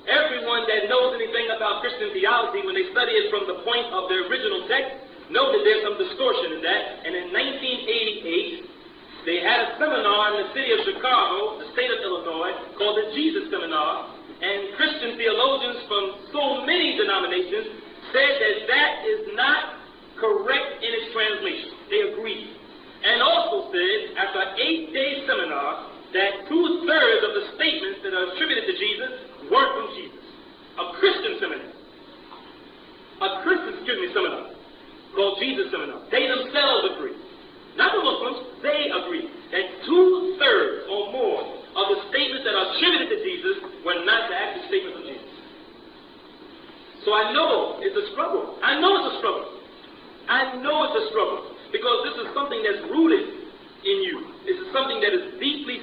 Everyone that knows anything about Christian theology, when they study it from the point of the original text, know that there's some distortion in that. And in 1988, they had a seminar in the city of Chicago, the state of Illinois, called the Jesus Seminar. And Christian theologians from so many denominations said that that is not correct in its translation. They agreed. And also said, after an 8-day seminar, that 2/3 of the statements that are attributed to Jesus weren't from Jesus. A Christian seminar. Seminar called Jesus Seminar. They themselves agree. Not the Muslims, they agree that 2/3 or more of the statements that are attributed to Jesus were not the actual statements of Jesus. So I know it's a struggle. I know it's a struggle. I know it's a struggle, because this is something that's rooted in you. This is something that is deeply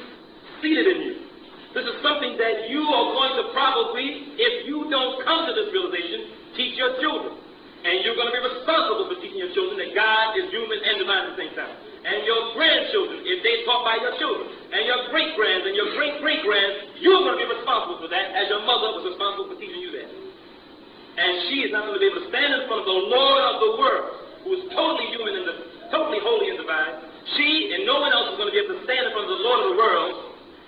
seated in you. This is something that you are going to probably, if you don't come to this realization, teach your children. And you're going to be responsible for teaching your children that God is human and divine at the same time. And your grandchildren, if they taught by your children, and your great-grands and your great-great-grands, you're going to be responsible for that, as your mother was responsible for teaching you that. And she is not going to be able to stand in front of the Lord of the world, who is totally human and totally holy and divine, she and no one else is going to be able to stand in front of the Lord of the world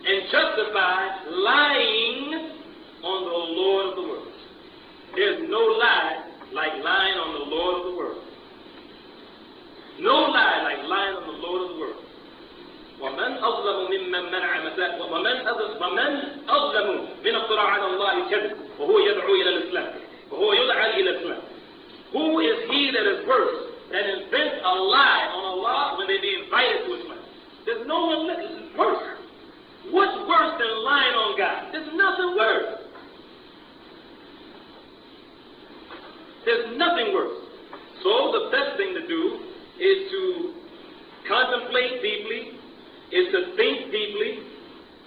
and justify lying on the Lord of the world. There's no lie like lying on the Lord of the world. No lie like lying on the Lord of the world. ومن أظلم ممن منع مساجد ومن أظلم من افتراء على الله كذب وهو يدعو إلى الإسلام وهو يدعى إلى الإسلام. Who is he that is worse than invents a lie on Allah when they be invited to Islam? There's no one worse. What's worse than lying on God? There's nothing worse. There's nothing worse. So the best thing to do is to contemplate deeply, is to think deeply,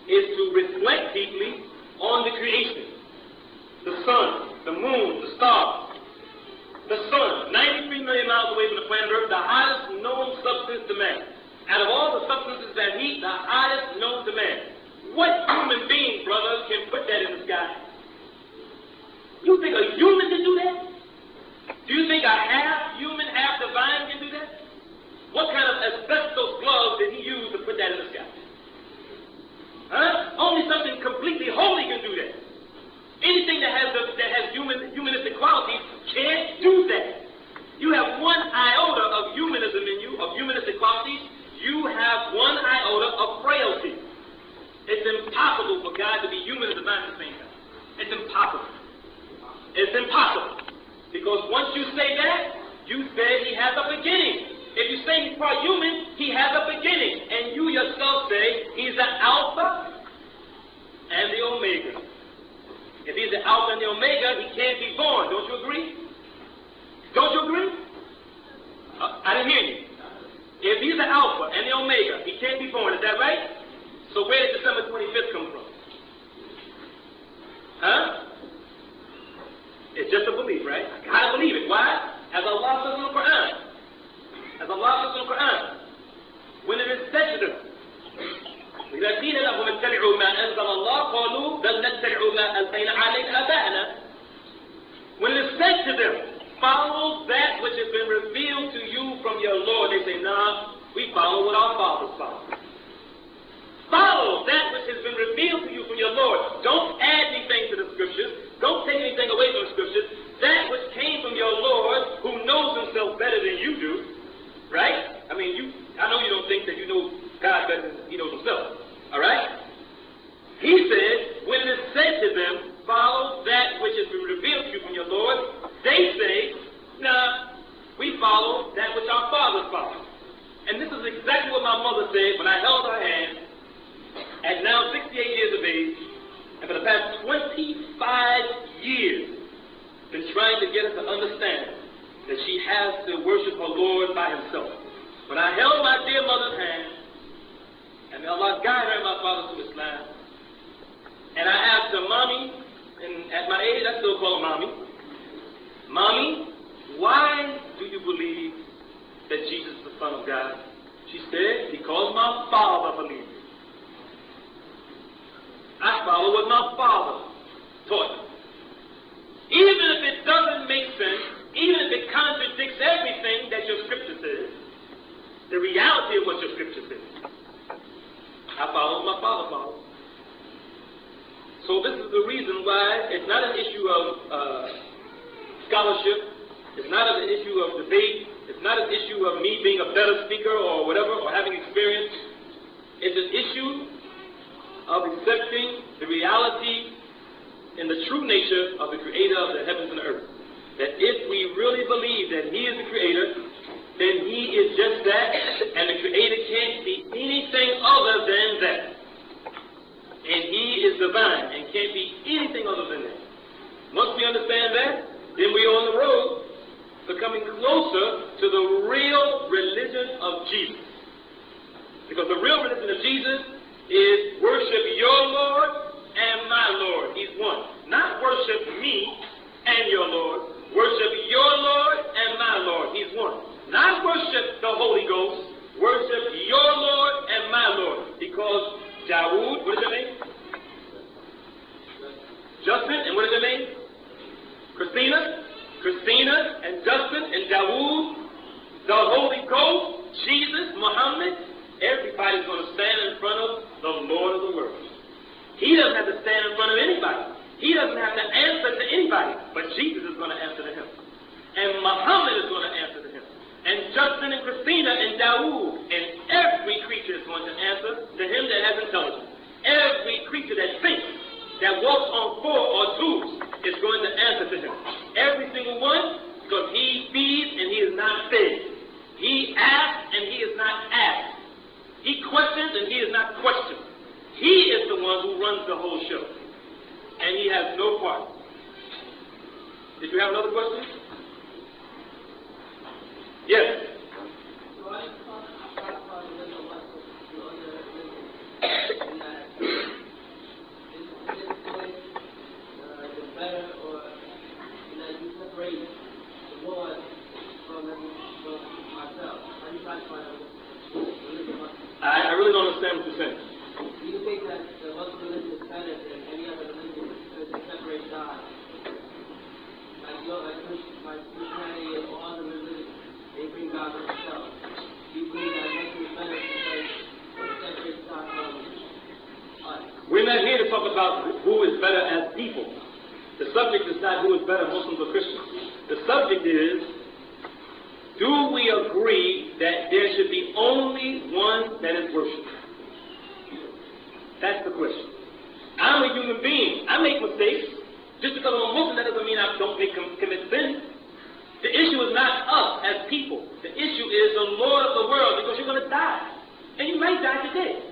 is to reflect deeply on the creation. The sun, the moon, the stars. The sun, 93 million miles away from the planet Earth, the highest known substance to man. Out of all the substances that heat, the highest known to man. What human being, brother, can put that in the sky? You think a human can do that? Do you think a half human, half divine can do that? What kind of asbestos gloves did he use to put that in the sky? Huh? Only something completely holy can do that. Anything that has humanistic qualities can't do that. You have one iota of humanism in you, of humanistic qualities. You have one iota of frailty. It's impossible for God to be human and divine at the same time. It's impossible. It's impossible. Because once you say that, you say he has a beginning. If you say he's part human, he has a beginning. And you yourself say he's the Alpha and the Omega. If he's the Alpha and the Omega, he can't be born. Don't you agree? Don't you agree? I didn't hear you. If he's the Alpha and the Omega, he can't be born. Is that right? So where did December 25th come from? Huh? It's just a belief, right? I gotta believe it. Why? As Allah says in the Quran. As Allah says in the Quran. When it is said to them, إذا قيل لهم اتبعوا ما أنزل الله قالوا بل نتبع ما ألقينا عليه آباءنا. When it is said to them, follow that which has been revealed to you from your Lord, they say, nah, we follow what our fathers follow. Follow that which has been revealed to you from your Lord. Don't add anything to the scriptures. Don't take anything away from the scriptures. That which came from your Lord, who knows himself better than you do, right? I mean, I know you don't think that you know God better than he knows himself. All right? He said, when it is said to them, follow that which has been revealed to you from your Lord, they say, nah, we follow that which our fathers follow. And this is exactly what my mother said when I held her hand at now 68 years of age, and for the past 25 years, been trying to get her to understand that she has to worship her Lord by himself. When I held my dear mother's hand, and may Allah guide her and my father to Islam, and I asked her, Mommy, and at my age I still call her Mommy, Mommy, why do you believe that Jesus is the Son of God? She said, because my father believed. I follow what my father taught me. Even if it doesn't make sense, even if it contradicts everything that your scripture says, the reality of what your scripture says, I follow what my father followed. So this is the reason why it's not an issue of scholarship, it's not an issue of debate, it's not an issue of me being a better speaker or whatever, or having experience. It's an issue of accepting the reality and the true nature of the Creator of the heavens and the earth. That if we really believe that He is the Creator, then He is just that, and the Creator can't be anything other than that. And He is divine and can't be anything other than that. Once we understand that, then we are on the road to coming closer to the real religion of Jesus. Because the real religion of Jesus is worship your Lord and my Lord. He's one. Not worship me and your Lord. Worship your Lord and my Lord. He's one. Not worship the Holy Ghost. Worship your Lord and my Lord. Because Dawud, what is your name? Justin, and what is your name? Christina and Justin and Dawud, the Holy Ghost Anybody's going to stand in front of the Lord of the world. He doesn't have to stand in front of anybody. He doesn't have to answer to anybody, but Jesus is going to answer to him. And Muhammad is going to answer to him. And Justin and Christina and Dawud and every creature is going to answer to him that has intelligence. Every creature that thinks, that walks on four or twos, is going to answer to him. Every single one, because he feeds and he is not fed. He asks and he is not asked. He questions and he is not questioned. He is the one who runs the whole show. And he has no part. Did you have another question? Yes. I really don't understand what you're saying. Do you think that the Muslim religion is better than any other religion because they separate God? Like Christianity and all other religions, they bring God to themselves. Do you believe that Muslim is better because it separates God from us? We're not here to talk about who is better as people. The subject is not who is better, Muslims or Christians. The subject is, do we agree that there should be only one that is worshipped? That's the question. I'm a human being. I make mistakes. Just because I'm a Muslim, that doesn't mean I don't commit sin. The issue is not us as people. The issue is the Lord of the world, because you're going to die. And you might die today.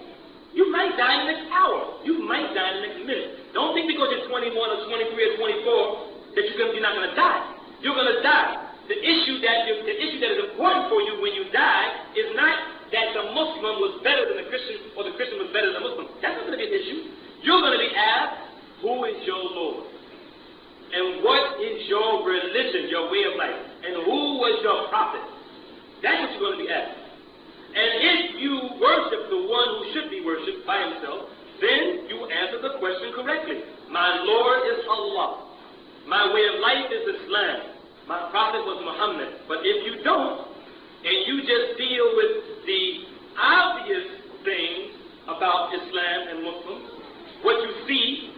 You might die in the next hour. You might die in the next minute. Don't think because you're 21 or 23 or 24 that you're not going to die. You're going to die. The issue that is important for you when you die is not that the Muslim was better than the Christian or the Christian was better than the Muslim. That's not going to be an issue. You're going to be asked, who is your Lord? And what is your religion, your way of life? And who was your prophet? That's what you're going to be asked. And if you worship the one who should be worshipped by himself, then you answer the question correctly. My Lord is Allah. My way of life is Islam. My prophet was Muhammad. But if you don't, and you just deal with the obvious things about Islam and Muslims, what you see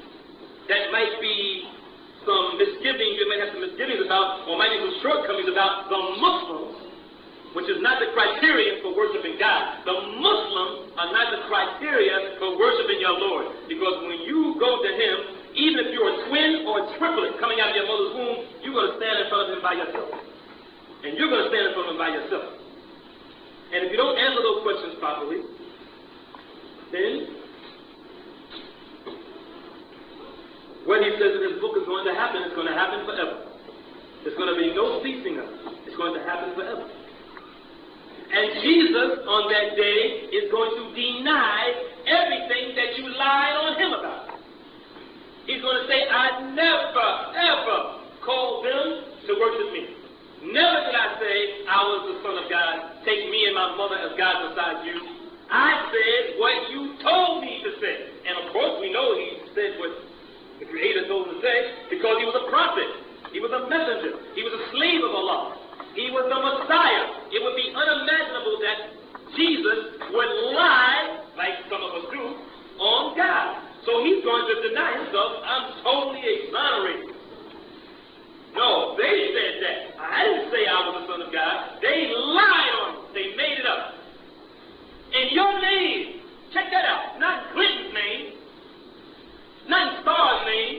that might be some misgivings, you may have some misgivings about, or might be some shortcomings about the Muslims, which is not the criterion for worshiping God. The Muslims are not the criteria for worshiping your Lord. Because when you go to him, even if you're a twin or a triplet coming out of your mother's womb, you're going to stand in front of him by yourself. And you're going to stand in front of him by yourself. And if you don't answer those questions properly, then what he says in his book is going to happen. It's going to happen forever. There's going to be no ceasing of it. It's going to happen forever. And Jesus, on that day, is going to deny everything that you lied on him about. He's going to say, I never, ever called them to worship me. Never did I say I was the Son of God. Take me and my mother as God beside you. I said what you told me to say. And of course, we know he said what the Creator told him to say because he was a prophet. He was a messenger. He was a slave of Allah. He was the Messiah. It would be unimaginable that Jesus would lie, like some of us do, on God. So he's going to deny himself. I'm totally exonerated. No, they said that. I didn't say I was the Son of God. They lied on him. They made it up. In your name, check that out. Not Clinton's name. Not in Starr's name.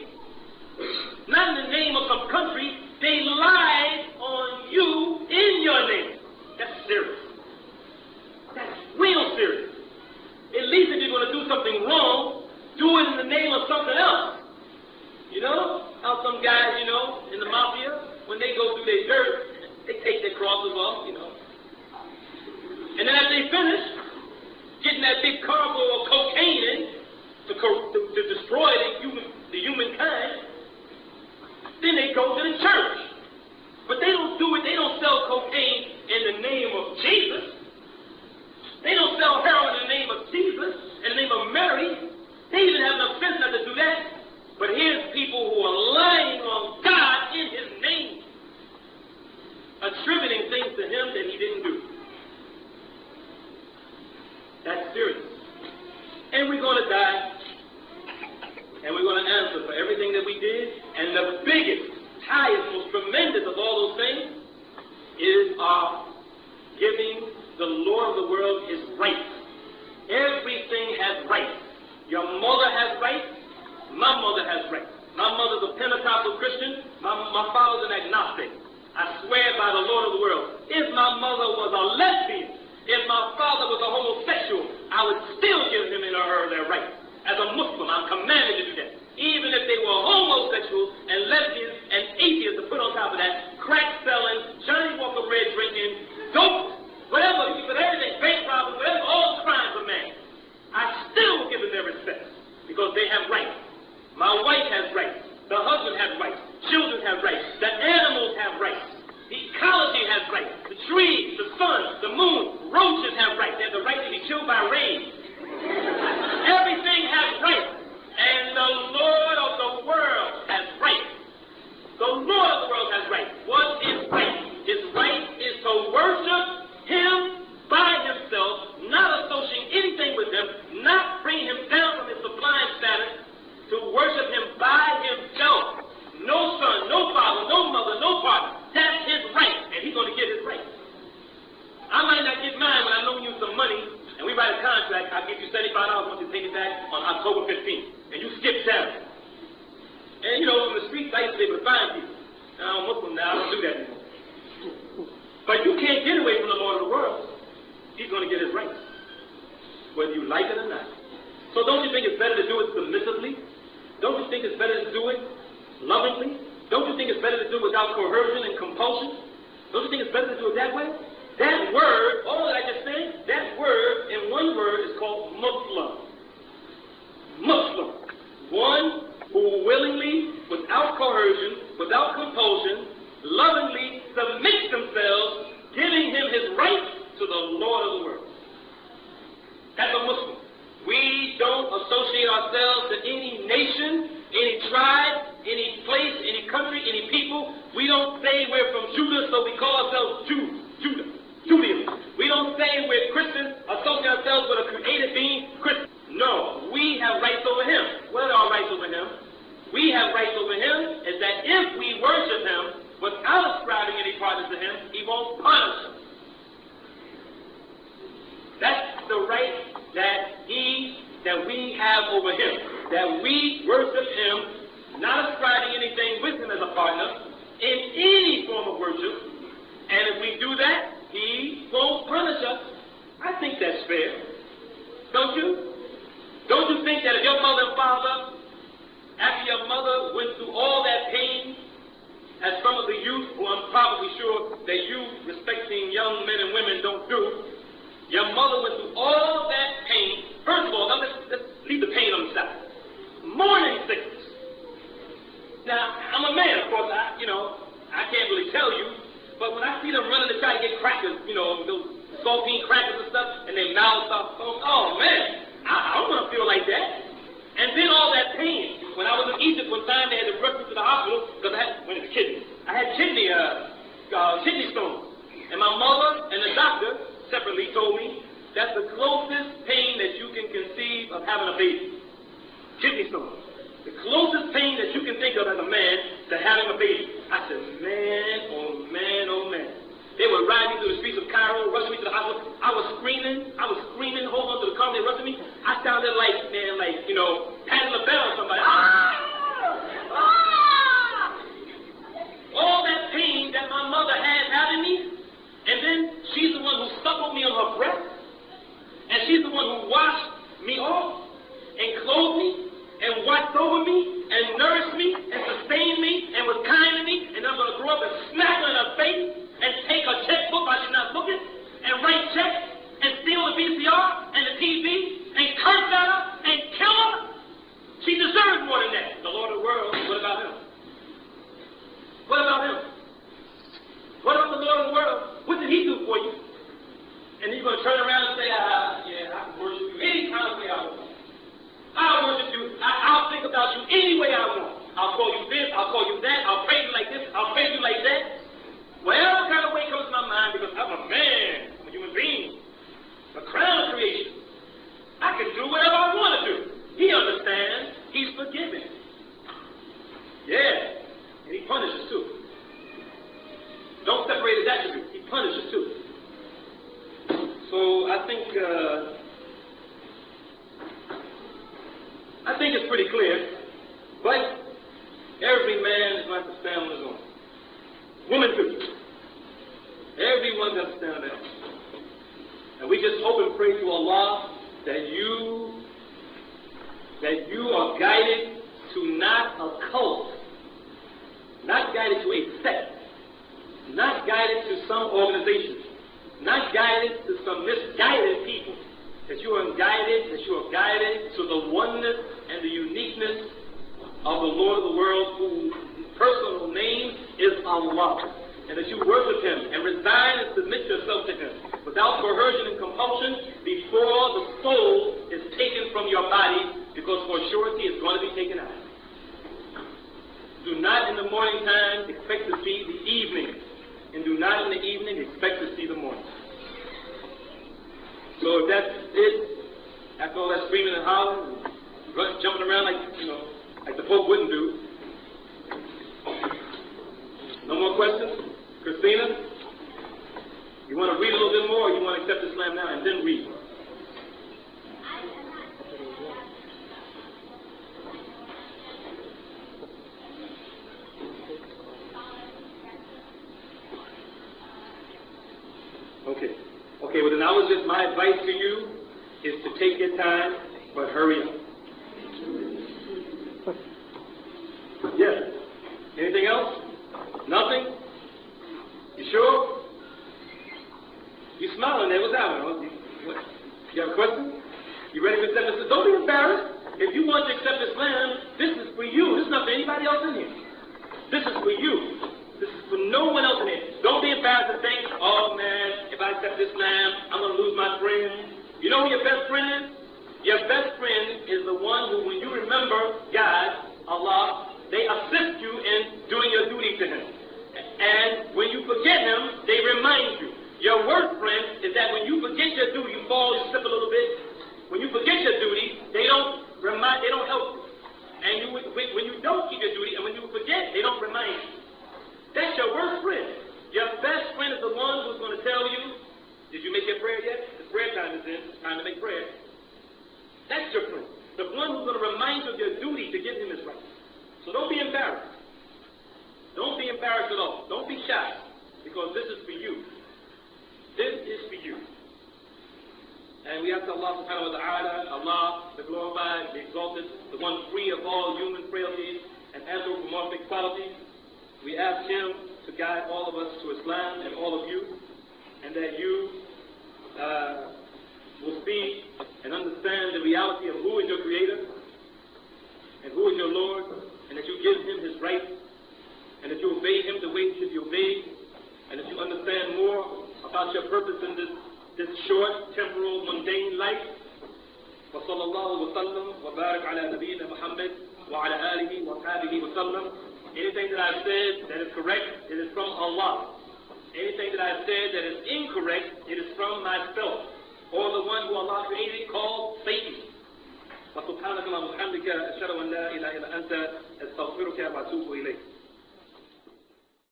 Not in the name of some country. They lied on you in your name. That's serious. That's real serious. At least if you're going to do something wrong, do it in the name of something else. You know how some guys, you know, in the mafia, when they go through their dirt, they take their crosses off, you know. And then as they finish getting that big cargo of cocaine in to destroy the humankind, then they go to the church. But they don't do it, they don't sell cocaine in the name of Jesus. They don't sell heroin in the name of Jesus, in the name of Mary. They even have enough sense not to do that. But here's people who are lying on God in his name, attributing things to him that he didn't do. That's serious. And we're going to die, and we're going to answer for everything that we did. And the biggest, highest, most tremendous of all those things is our giving the Lord of the world his rights. Everything has rights. Your mother has rights. My mother has rights. My mother's a Pentecostal Christian. My father's an agnostic. I swear by the Lord of the world. If my mother was a lesbian, if my father was a homosexual, I would still give him and her their rights. As a Muslim, I'm commanded to do that. Even if they were homosexuals and lesbians and atheists to put on top of that, crack selling, Johnny Walker Red drinking, dope, whatever, you put everything, bank robbing, whatever, all crimes of man. I still will give them their respect because they have rights. My wife has rights. The husband has rights. Children have rights. The animals have rights. The ecology has rights. The trees, the sun, the moon, roaches have rights. They have the right to be killed by rain. Everything has rights. And the Lord of the world has rights. The Lord of the world has rights. What is right? His right is to worship him by himself, not associating anything with him, not bringing him down from his sublime status, to worship him by himself. No son, no father, no mother, no partner. That's his right, and he's going to get his right. I might not get mine when I loan you some money, and we write a contract. I'll give you $75 once you take it back on October 15th, and you skip Saturday. And you know, from the streets, I used to be able to find people. Now I'm Muslim now, I don't do that anymore. But you can't get away from the Lord of the world. He's going to get his rights, whether you like it or not. So don't you think it's better to do it submissively? Don't you think it's better to do it lovingly? Don't you think it's better to do it without coercion and compulsion? Don't you think it's better to do it that way? That word, all that I just said, that word in one word is called Muslim. Muslim. One who willingly, without coercion, without compulsion, lovingly submits themselves, giving him his rights to the Lord of the world. That's a Muslim. We don't associate ourselves to any nation, any tribe, any place, any country, any people. We don't say we're from Judah, so we call ourselves Judaism. We don't say we're Christians, associate ourselves with a created being, Christian. No, we have rights over him. What are our rights over him? We have rights over him is that if we worship him without ascribing any partners to him, he won't punish us. That's the right that we have over him. That we worship him, not ascribing anything with him as a partner, in any form of worship. And if we do that, he won't punish us. I think that's fair. Don't you? Don't you think that if your mother and father, after your mother went through all that pain, as some of the youth, who I'm probably sure that you, respecting young men and women, don't do, your mother went through all that pain. First of all, now let's leave the pain on the side. Morning sickness. Now, I'm a man, of course, I can't really tell you, but when I see them running to try to get crackers, those saltine crackers and stuff, and their mouths start foaming, oh man, I don't want to feel like that. And then all that pain. When I was in Egypt one time, they had to rush me to the hospital because I had kidney stones. And my mother and the doctor separately told me that's the closest pain that you can conceive of having a baby. Kidney stones. The closest pain that you can think of as a man to having a baby. I said, man, oh man, oh man. They would ride me through the streets of Cairo, rush me to the hospital. I was screaming, hold on to the car, they rushing me. I sounded like, Patty LaBelle or somebody. All that pain that my mother had having me, and then she's the one who suckled me on her breast, and she's the one who washed me off, and clothed me, and watched over me, and nourished me, and sustained me, and was kind to me, and I'm going to grow up and smack her in her face, and take her checkbook while she's not looking, and write checks, and steal the VCR, and the TV, and curse at her, and kill her. She deserves more than that. The Lord of the world, what about him? What about him? What about the Lord of the world? What did he do for you? And you're going to turn around and say, I can worship you any kind of way I want. I'll worship you. I'll think about you any way I want. I'll call you this, I'll call you that, I'll praise you like this, I'll praise you like that. Whatever kind of way comes to my mind, because I'm a man, I'm a human being, a crown of creation. it's pretty clear, but every man is going to stand on his own. Women too. Everyone's going to stand on their own. And we just hope and pray to Allah that you are guided to not a cult, not guided to a sect, not guided to some organization, not guided to some misguided people, that you are guided to the oneness and the uniqueness of the Lord of the world, whose personal name is Allah, and that you worship Him and resign and submit yourself to Him without coercion and compulsion before the soul is taken from your body, because for surety it's going to be taken out. Do not in the morning time expect to see the evening, and do not in the evening expect to see the morning. So if that's it, after all that screaming and hollering, and jumping around like the Pope wouldn't do. No more questions? Christina? You want to read a little bit more, or you want to accept Islam now and then read? Okay, well then my advice to you is to take your time, but hurry up. Yes. Anything else? Nothing? You sure? You smiling there, what's that one? You have a question? You ready to accept Islam? Don't be embarrassed. If you want to accept Islam, this is for you. This is not for anybody else in here. This is for you. This is for no one else in here. Don't be embarrassed and think, oh man, if I accept Islam, I'm going to lose my friend. You know who your best friend is? Your best friend is the one who, when you remember God, Allah, they assist you in doing your duty to Him. And when you forget Him, they remind you. Your worst friend is that when you forget your duty, you fall, you slip a little bit. When you forget your duty, they don't help you. And when you don't keep your duty, and when you forget, they don't remind you. That's your worst friend. Your best friend is the one who's going to tell you, did you make your prayer yet? The prayer time is in. It's time to make prayer. That's your friend. The one who's going to remind you of your duty to give Him His right. So don't be embarrassed. Don't be embarrassed at all. Don't be shy, because this is for you. This is for you. And we ask Allah subhanahu wa ta'ala, Allah, the glorified, the exalted, the one free of all human frailties and anthropomorphic qualities. We ask Him to guide all of us to Islam and all of you, and that you will see and understand the reality of who is your Creator and who is your Lord, and that you give Him His right, and that you obey Him the way He should be obeyed, and that you understand more about your purpose in this short, temporal, mundane life. وصلى الله وسلم وبارك على نبينا محمد وعلى آله وصحبه وسلم. Anything that I said that is correct, it is from Allah. Anything that I said that is incorrect, it is from myself, or the one who Allah created called Satan. وسبحانك اللهم وبحمدك أشهد أن لا إله إلا أنت أستغفرك وأتوب إليك.